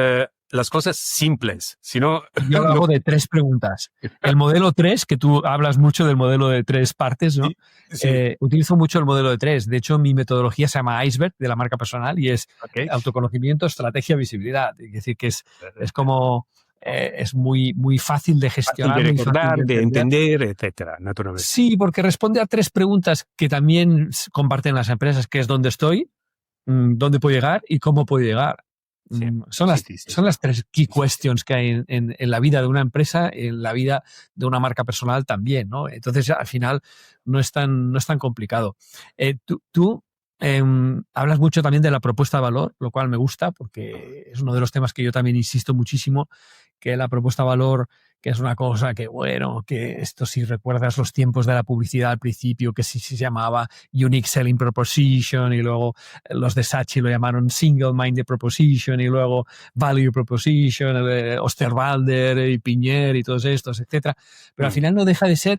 las cosas simples. Si no, yo lo hago de 3 preguntas. El modelo 3, que tú hablas mucho del modelo de 3 partes, ¿no? Sí. Utilizo mucho el modelo de 3. De hecho, mi metodología se llama Iceberg, de la marca personal, y es autoconocimiento, estrategia, visibilidad. Es decir, que es como... es muy, muy fácil de gestionar, de recordar, de entender, etcétera, naturalmente. Sí, porque responde a 3 preguntas que también comparten las empresas, que es dónde estoy, dónde puedo llegar y cómo puedo llegar. Sí. Son las 3 key questions que hay en la vida de una empresa, en la vida de una marca personal también, ¿no? Entonces, al final, no es tan complicado. Tú hablas mucho también de la propuesta de valor, lo cual me gusta porque es uno de los temas que yo también insisto muchísimo, que la propuesta de valor, que es una cosa que, bueno, que esto si recuerdas los tiempos de la publicidad al principio, que sí se llamaba Unique Selling Proposition y luego los de Saatchi lo llamaron Single Minded Proposition y luego Value Proposition, Osterwalder y Piñer y todos estos, etcétera. Pero al final no deja de ser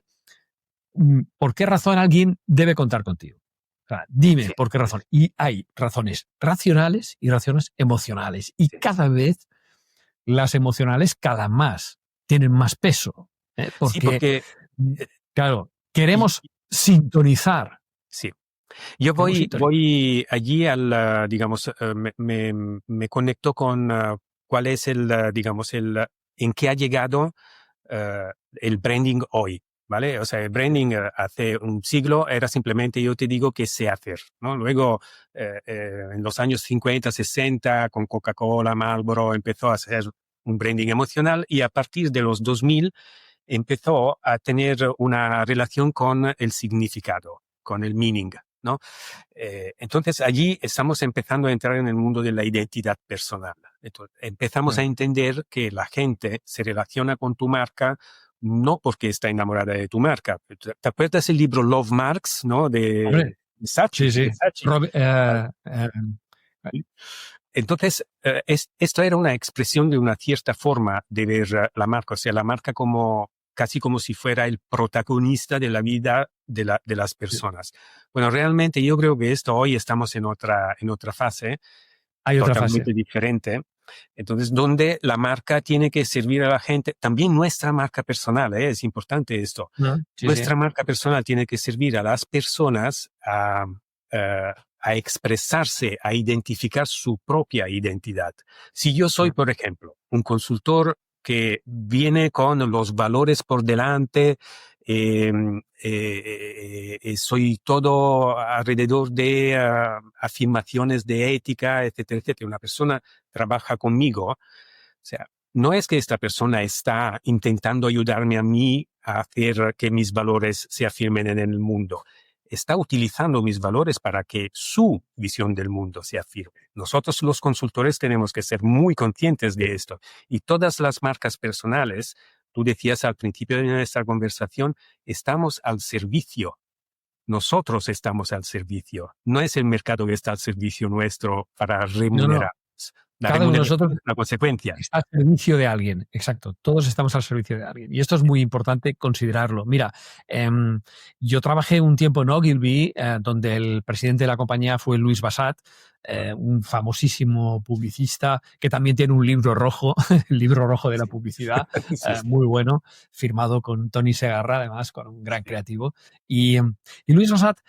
por qué razón alguien debe contar contigo. O sea, dime por qué razón. Y hay razones racionales y razones emocionales. Y cada vez las emocionales calan más, tienen más peso. Porque, claro, queremos sintonizar Sí. Yo voy allí digamos, me conecto con cuál es digamos, en qué ha llegado el branding hoy, ¿vale? O sea, el branding hace un siglo era simplemente yo te digo qué sé hacer, ¿no? Luego, en los años 50, 60, con Coca-Cola, Marlboro, empezó a hacer un branding emocional y a partir de los 2000 empezó a tener una relación con el significado, con el meaning, ¿no? Entonces allí estamos empezando a entrar en el mundo de la identidad personal. Entonces, empezamos a entender que la gente se relaciona con tu marca no porque está enamorada de tu marca. ¿Te acuerdas el libro Love Marks, no? Hombre, De Saatchi. sí. De Saatchi. Entonces, esto era una expresión de una cierta forma de ver la marca, o sea, la marca como casi como si fuera el protagonista de la vida de las personas. Bueno, realmente yo creo que hoy estamos en otra fase, Hay otra totalmente fase diferente. Entonces, donde la marca tiene que servir a la gente, también nuestra marca personal, es importante esto. Nuestra marca personal tiene que servir a las personas a expresarse, a identificar su propia identidad. Si yo soy, por ejemplo, un consultor que viene con los valores por delante, soy todo alrededor de afirmaciones de ética, etcétera, etcétera. Una persona trabaja conmigo, o sea, no es que esta persona está intentando ayudarme a mí a hacer que mis valores se afirmen en el mundo. Está utilizando mis valores para que su visión del mundo se afirme. Nosotros los consultores tenemos que ser muy conscientes de esto. Y todas las marcas personales, tú decías al principio de nuestra conversación, estamos al servicio. Nosotros estamos al servicio. No es el mercado que está al servicio nuestro para remunerar. La Cada uno de nosotros es una consecuencia. Está al servicio de alguien, exacto. Todos estamos al servicio de alguien. Y esto es muy importante considerarlo. Mira, yo trabajé un tiempo en Ogilvy, donde el presidente de la compañía fue Louis Bassat, un famosísimo publicista que también tiene un libro rojo, el libro rojo de la publicidad, muy bueno, firmado con Tony Segarra, además, con un gran creativo. Y Louis Bassat,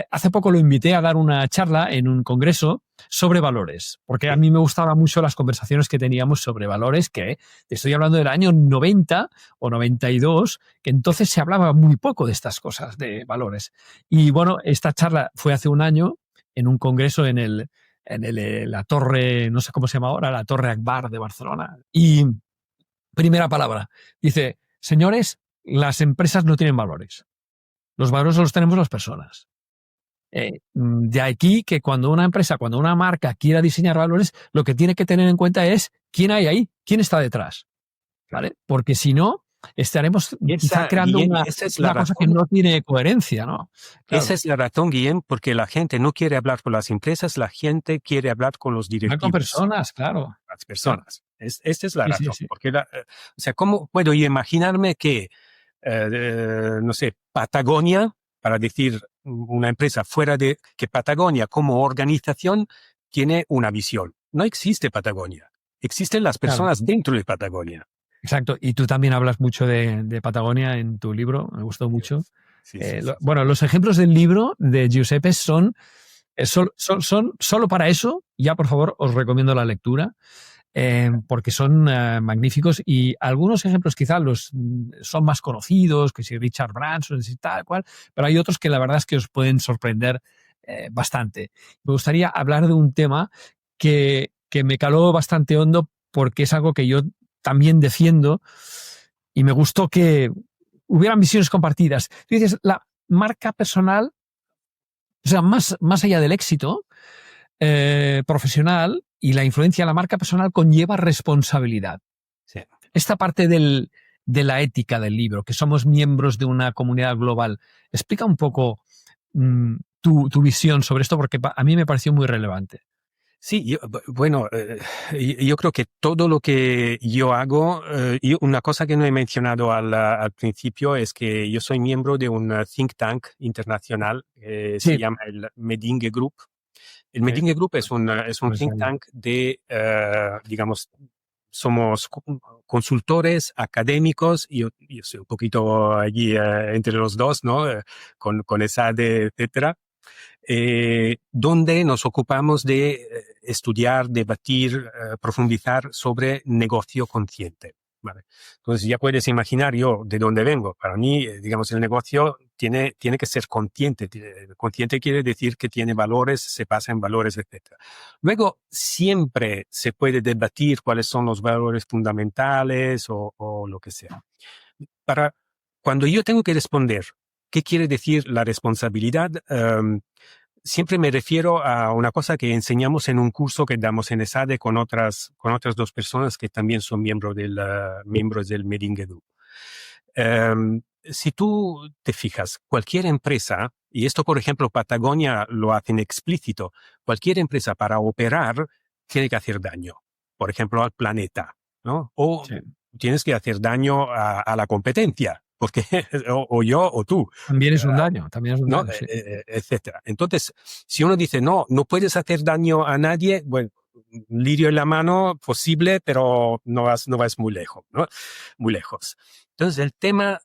hace poco lo invité a dar una charla en un congreso sobre valores, porque a mí me gustaban mucho las conversaciones que teníamos sobre valores, que te estoy hablando del año 90 o 92, que entonces se hablaba muy poco de estas cosas, de valores. Y bueno, esta charla fue hace un año en un congreso en la torre, no sé cómo se llama ahora, la Torre Akbar de Barcelona. Y primera palabra, dice, señores, las empresas no tienen valores. Los valores los tenemos las personas. De aquí que cuando una empresa, cuando una marca quiera diseñar valores, lo que tiene que tener en cuenta es quién hay ahí, quién está detrás, ¿vale? Porque si no, estaremos quizá creando una cosa que no tiene coherencia, ¿no? Claro. Esa es la razón, Guillem, porque la gente no quiere hablar con las empresas, la gente quiere hablar con los directivos. Con personas, claro. Las personas. Claro. Esta es la razón. Sí. Porque o sea, ¿cómo puedo yo imaginarme que, no sé, Patagonia, para decir una empresa fuera de que Patagonia como organización tiene una visión? No existe Patagonia. Existen las personas dentro de Patagonia. Exacto. Y tú también hablas mucho de Patagonia en tu libro. Me gustó mucho. Sí. Bueno, los ejemplos del libro de Giuseppe son solo para eso. Ya, por favor, os recomiendo la lectura. Porque son magníficos y algunos ejemplos quizás son más conocidos, que si Richard Branson, y tal cual, pero hay otros que la verdad es que os pueden sorprender bastante. Me gustaría hablar de un tema que me caló bastante hondo porque es algo que yo también defiendo y me gustó que hubieran visiones compartidas. Tú dices, la marca personal, o sea, más allá del éxito profesional, y la influencia de la marca personal conlleva responsabilidad. Sí. Esta parte de la ética del libro, que somos miembros de una comunidad global, explica un poco tu visión sobre esto, porque a mí me pareció muy relevante. Sí, yo creo que todo lo que yo hago, una cosa que no he mencionado al principio es que yo soy miembro de un think tank internacional, se llama el Medinge Group. El Medinge Group es un think tank de, digamos, somos consultores académicos, y yo soy un poquito allí entre los dos, ¿no? Con ESADE, etcétera. donde nos ocupamos de estudiar, debatir, profundizar sobre negocio consciente. ¿Vale? Entonces ya puedes imaginar yo de dónde vengo. Para mí, digamos, el negocio tiene que ser consciente. Consciente quiere decir que tiene valores, se basa en valores, etc. Luego, siempre se puede debatir cuáles son los valores fundamentales o lo que sea. Cuando yo tengo que responder qué quiere decir la responsabilidad, siempre me refiero a una cosa que enseñamos en un curso que damos en ESADE con otras dos personas que también son miembros del Medingedu. Si tú te fijas, cualquier empresa, y esto por ejemplo Patagonia lo hacen explícito, cualquier empresa para operar tiene que hacer daño, por ejemplo al planeta, ¿no? O tienes que hacer daño a la competencia. Porque o yo o tú. También es un daño, ¿no? Sí. Etcétera. Entonces, si uno dice, no puedes hacer daño a nadie, bueno, lirio en la mano, posible, pero no vas muy lejos, ¿no? Muy lejos. Entonces, el tema,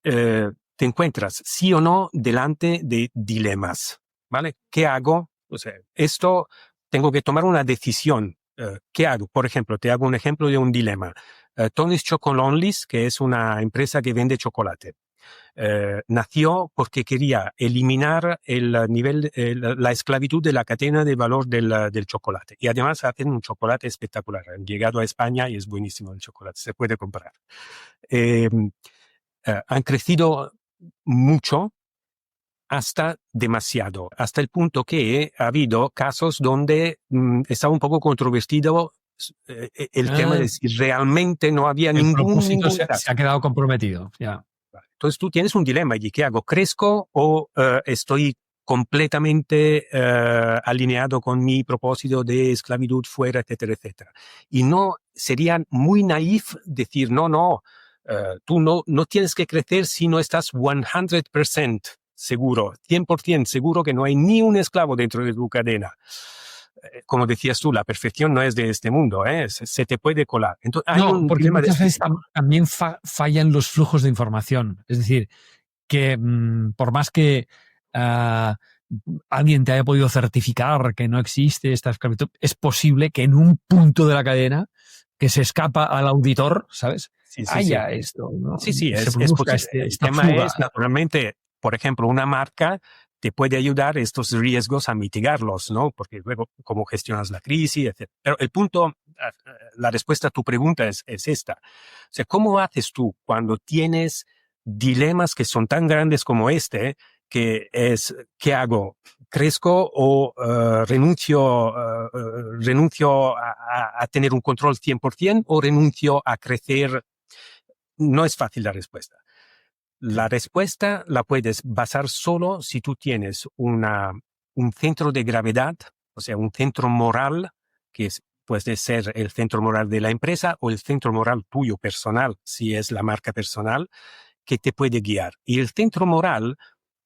te encuentras, sí o no, delante de dilemas, ¿vale? ¿Qué hago? O sea, esto, tengo que tomar una decisión. ¿Qué hago? Por ejemplo, te hago un ejemplo de un dilema. Tony's Chocolonlys, que es una empresa que vende chocolate, nació porque quería eliminar la esclavitud de la cadena de valor del chocolate. Y además hacen un chocolate espectacular. Han llegado a España y es buenísimo el chocolate, se puede comprar. Han crecido mucho, hasta demasiado, hasta el punto que ha habido casos donde estaba un poco controvertido el tema de si realmente no había ningún se ha quedado comprometido. Ya. Entonces tú tienes un dilema y ¿qué hago? ¿Crezco o estoy completamente alineado con mi propósito de esclavitud fuera, etcétera, etcétera? Y no sería muy naif decir, no, tú no tienes que crecer si no estás 100% seguro, 100% seguro que no hay ni un esclavo dentro de tu cadena. Como decías tú, la perfección no es de este mundo, ¿eh? Se te puede colar. Entonces, hay un porque dilema muchas veces también fallan los flujos de información. Es decir, que por más que alguien te haya podido certificar que no existe esta esclavitud, es posible que en un punto de la cadena que se escapa al auditor, ¿sabes? Haya esto, ¿no? Sí, es posible. El tema es, naturalmente, por ejemplo, una marca te puede ayudar estos riesgos a mitigarlos, ¿no? Porque luego, cómo gestionas la crisis, etc. Pero el punto, la respuesta a tu pregunta es esta. O sea, ¿cómo haces tú cuando tienes dilemas que son tan grandes como este, que es, ¿qué hago? ¿Crezco o renuncio a tener un control 100% o renuncio a crecer? No es fácil la respuesta. La respuesta la puedes basar solo si tú tienes un centro de gravedad, o sea, un centro moral, que puede ser el centro moral de la empresa o el centro moral tuyo personal, si es la marca personal, que te puede guiar. Y el centro moral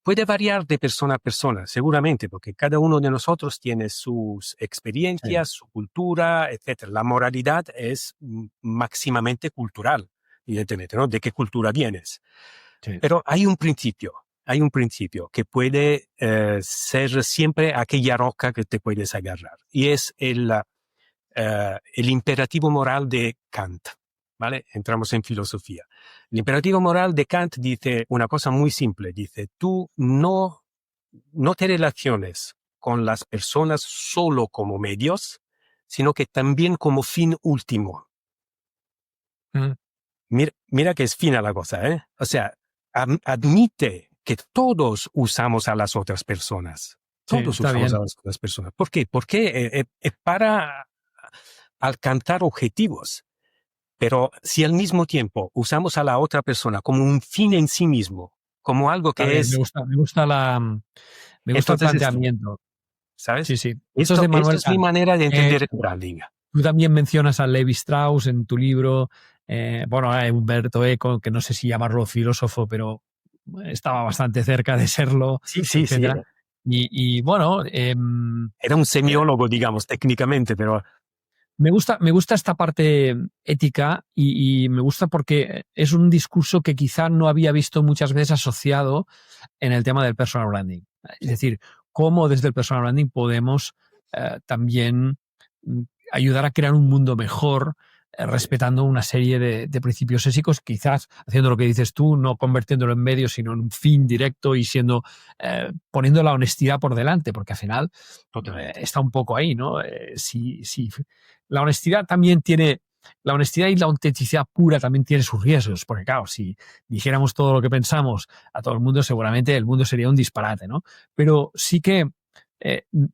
puede variar de persona a persona, seguramente, porque cada uno de nosotros tiene sus experiencias, su cultura, etc. La moralidad es máximamente cultural, evidentemente, ¿no? ¿De qué cultura vienes? Sí. Pero hay un principio que puede ser siempre aquella roca que te puedes agarrar, y es el imperativo moral de Kant. ¿Vale? Entramos en filosofía. El imperativo moral de Kant dice una cosa muy simple. Dice, tú no te relaciones con las personas solo como medios, sino que también como fin último. Mira que es fina la cosa, ¿eh? O sea, admite que todos usamos a las otras personas. Todos usamos a las otras personas. ¿Por qué? Porque para alcanzar objetivos. Pero si al mismo tiempo usamos a la otra persona como un fin en sí mismo, como algo que es... Me gusta el planteamiento. ¿Sabes? Sí. Esto es mi manera de entender el branding. Tú también mencionas a Levi Strauss en tu libro, a Umberto Eco, que no sé si llamarlo filósofo, pero estaba bastante cerca de serlo. Sí. Y bueno... era un semiólogo, digamos, técnicamente, pero... Me gusta esta parte ética y me gusta porque es un discurso que quizá no había visto muchas veces asociado en el tema del personal branding. Es decir, cómo desde el personal branding podemos también ayudar a crear un mundo mejor, respetando una serie de principios éticos, quizás haciendo lo que dices tú, no convirtiéndolo en medio, sino en un fin directo y poniendo la honestidad por delante, porque al final está un poco ahí, ¿no? Si la honestidad también tiene... La honestidad y la autenticidad pura también tiene sus riesgos, porque claro, si dijéramos todo lo que pensamos a todo el mundo, seguramente el mundo sería un disparate, ¿no? Pero sí que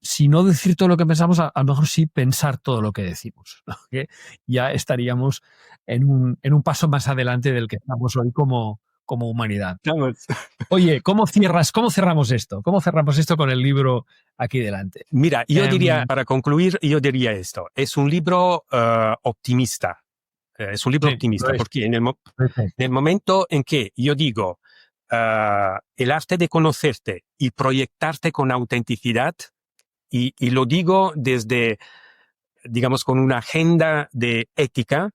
si no decir todo lo que pensamos, a lo mejor sí pensar todo lo que decimos, ¿no? Que ya estaríamos en un paso más adelante del que estamos hoy como humanidad. Oye, ¿cómo cerramos esto? ¿Cómo cerramos esto con el libro aquí delante? Mira, yo diría, para concluir, yo diría esto. Es un libro optimista. Es un libro optimista, porque en el momento en que yo digo el arte de conocerte y proyectarte con autenticidad, y lo digo desde, digamos, con una agenda de ética,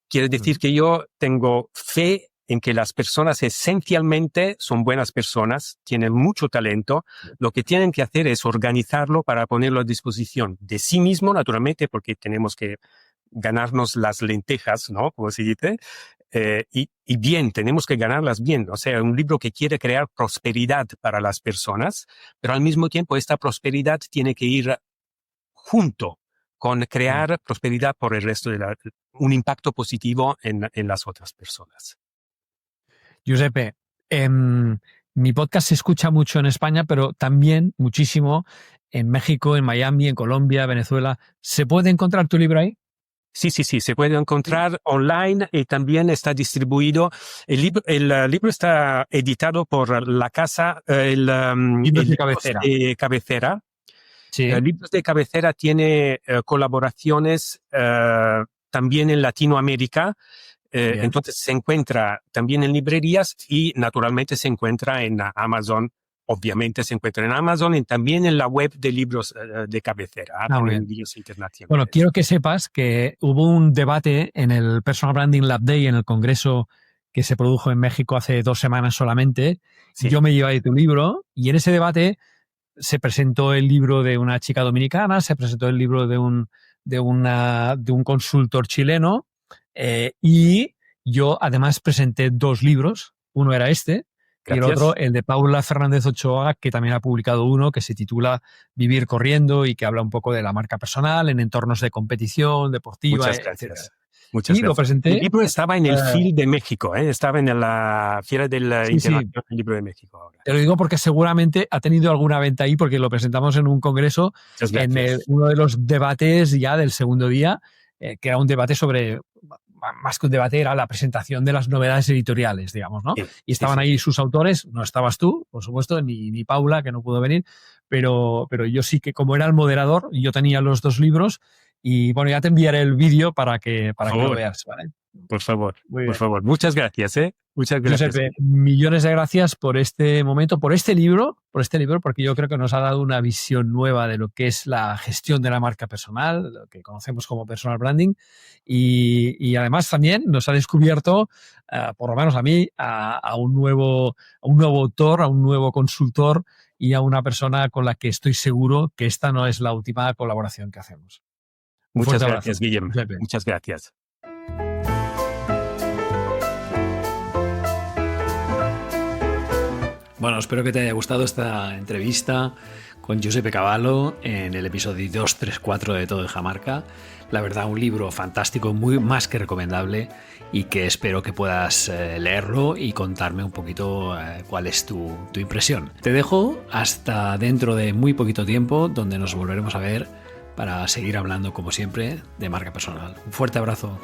quiere decir que yo tengo fe en que las personas esencialmente son buenas personas, tienen mucho talento. Lo que tienen que hacer es organizarlo para ponerlo a disposición de sí mismo, naturalmente, porque tenemos que ganarnos las lentejas, ¿no? Como se dice. Y bien, tenemos que ganarlas bien. O sea, un libro que quiere crear prosperidad para las personas, pero al mismo tiempo esta prosperidad tiene que ir junto con crear prosperidad por el resto un impacto positivo en las otras personas. Giuseppe, mi podcast se escucha mucho en España, pero también muchísimo en México, en Miami, en Colombia, Venezuela. ¿Se puede encontrar tu libro ahí? Sí, se puede encontrar online y también está distribuido. El libro está editado por la casa, Libros de Cabecera. Cabecera. Sí. Libros de Cabecera tiene colaboraciones también en Latinoamérica. Entonces se encuentra también en librerías y naturalmente se encuentra en Amazon. Obviamente se encuentra en Amazon y también en la web de libros de Cabecera, en envíos internacionales. Bueno, quiero que sepas que hubo un debate en el Personal Branding Lab Day, en el congreso que se produjo en México hace 2 semanas solamente. Sí. Yo me llevé tu libro y en ese debate se presentó el libro de una chica dominicana, se presentó el libro de un consultor chileno, y yo además presenté 2 libros. Uno era este. Gracias. Y el otro, el de Paula Fernández Ochoa, que también ha publicado uno que se titula Vivir corriendo y que habla un poco de la marca personal en entornos de competición deportiva. Muchas gracias. Muchas gracias. Lo presenté. El libro estaba en el FIL de México, estaba en la Fiera del Internacional del Libro de México ahora. Te lo digo porque seguramente ha tenido alguna venta ahí, porque lo presentamos en un congreso, en uno de los debates ya del segundo día, que era un debate sobre... Más que un debate, era la presentación de las novedades editoriales, digamos, ¿no? Sí, y estaban ahí sus autores, no estabas tú, por supuesto, ni Paula, que no pudo venir, pero yo sí que, como era el moderador, yo tenía los 2 libros y, bueno, ya te enviaré el vídeo para que lo veas, ¿vale? Por favor. Muchas gracias, Muchas gracias. Giuseppe, millones de gracias por este momento, por este libro, porque yo creo que nos ha dado una visión nueva de lo que es la gestión de la marca personal, lo que conocemos como personal branding, y además también nos ha descubierto, por lo menos a mí, a un nuevo autor, a un nuevo consultor y a una persona con la que estoy seguro que esta no es la última colaboración que hacemos. Muchas gracias, Guillermo. Muchas gracias. Bueno, espero que te haya gustado esta entrevista con Giuseppe Cavallo en el episodio 234 de Todo en Jamarca. La verdad, un libro fantástico, muy más que recomendable, y que espero que puedas leerlo y contarme un poquito cuál es tu impresión. Te dejo hasta dentro de muy poquito tiempo, donde nos volveremos a ver para seguir hablando, como siempre, de marca personal. Un fuerte abrazo.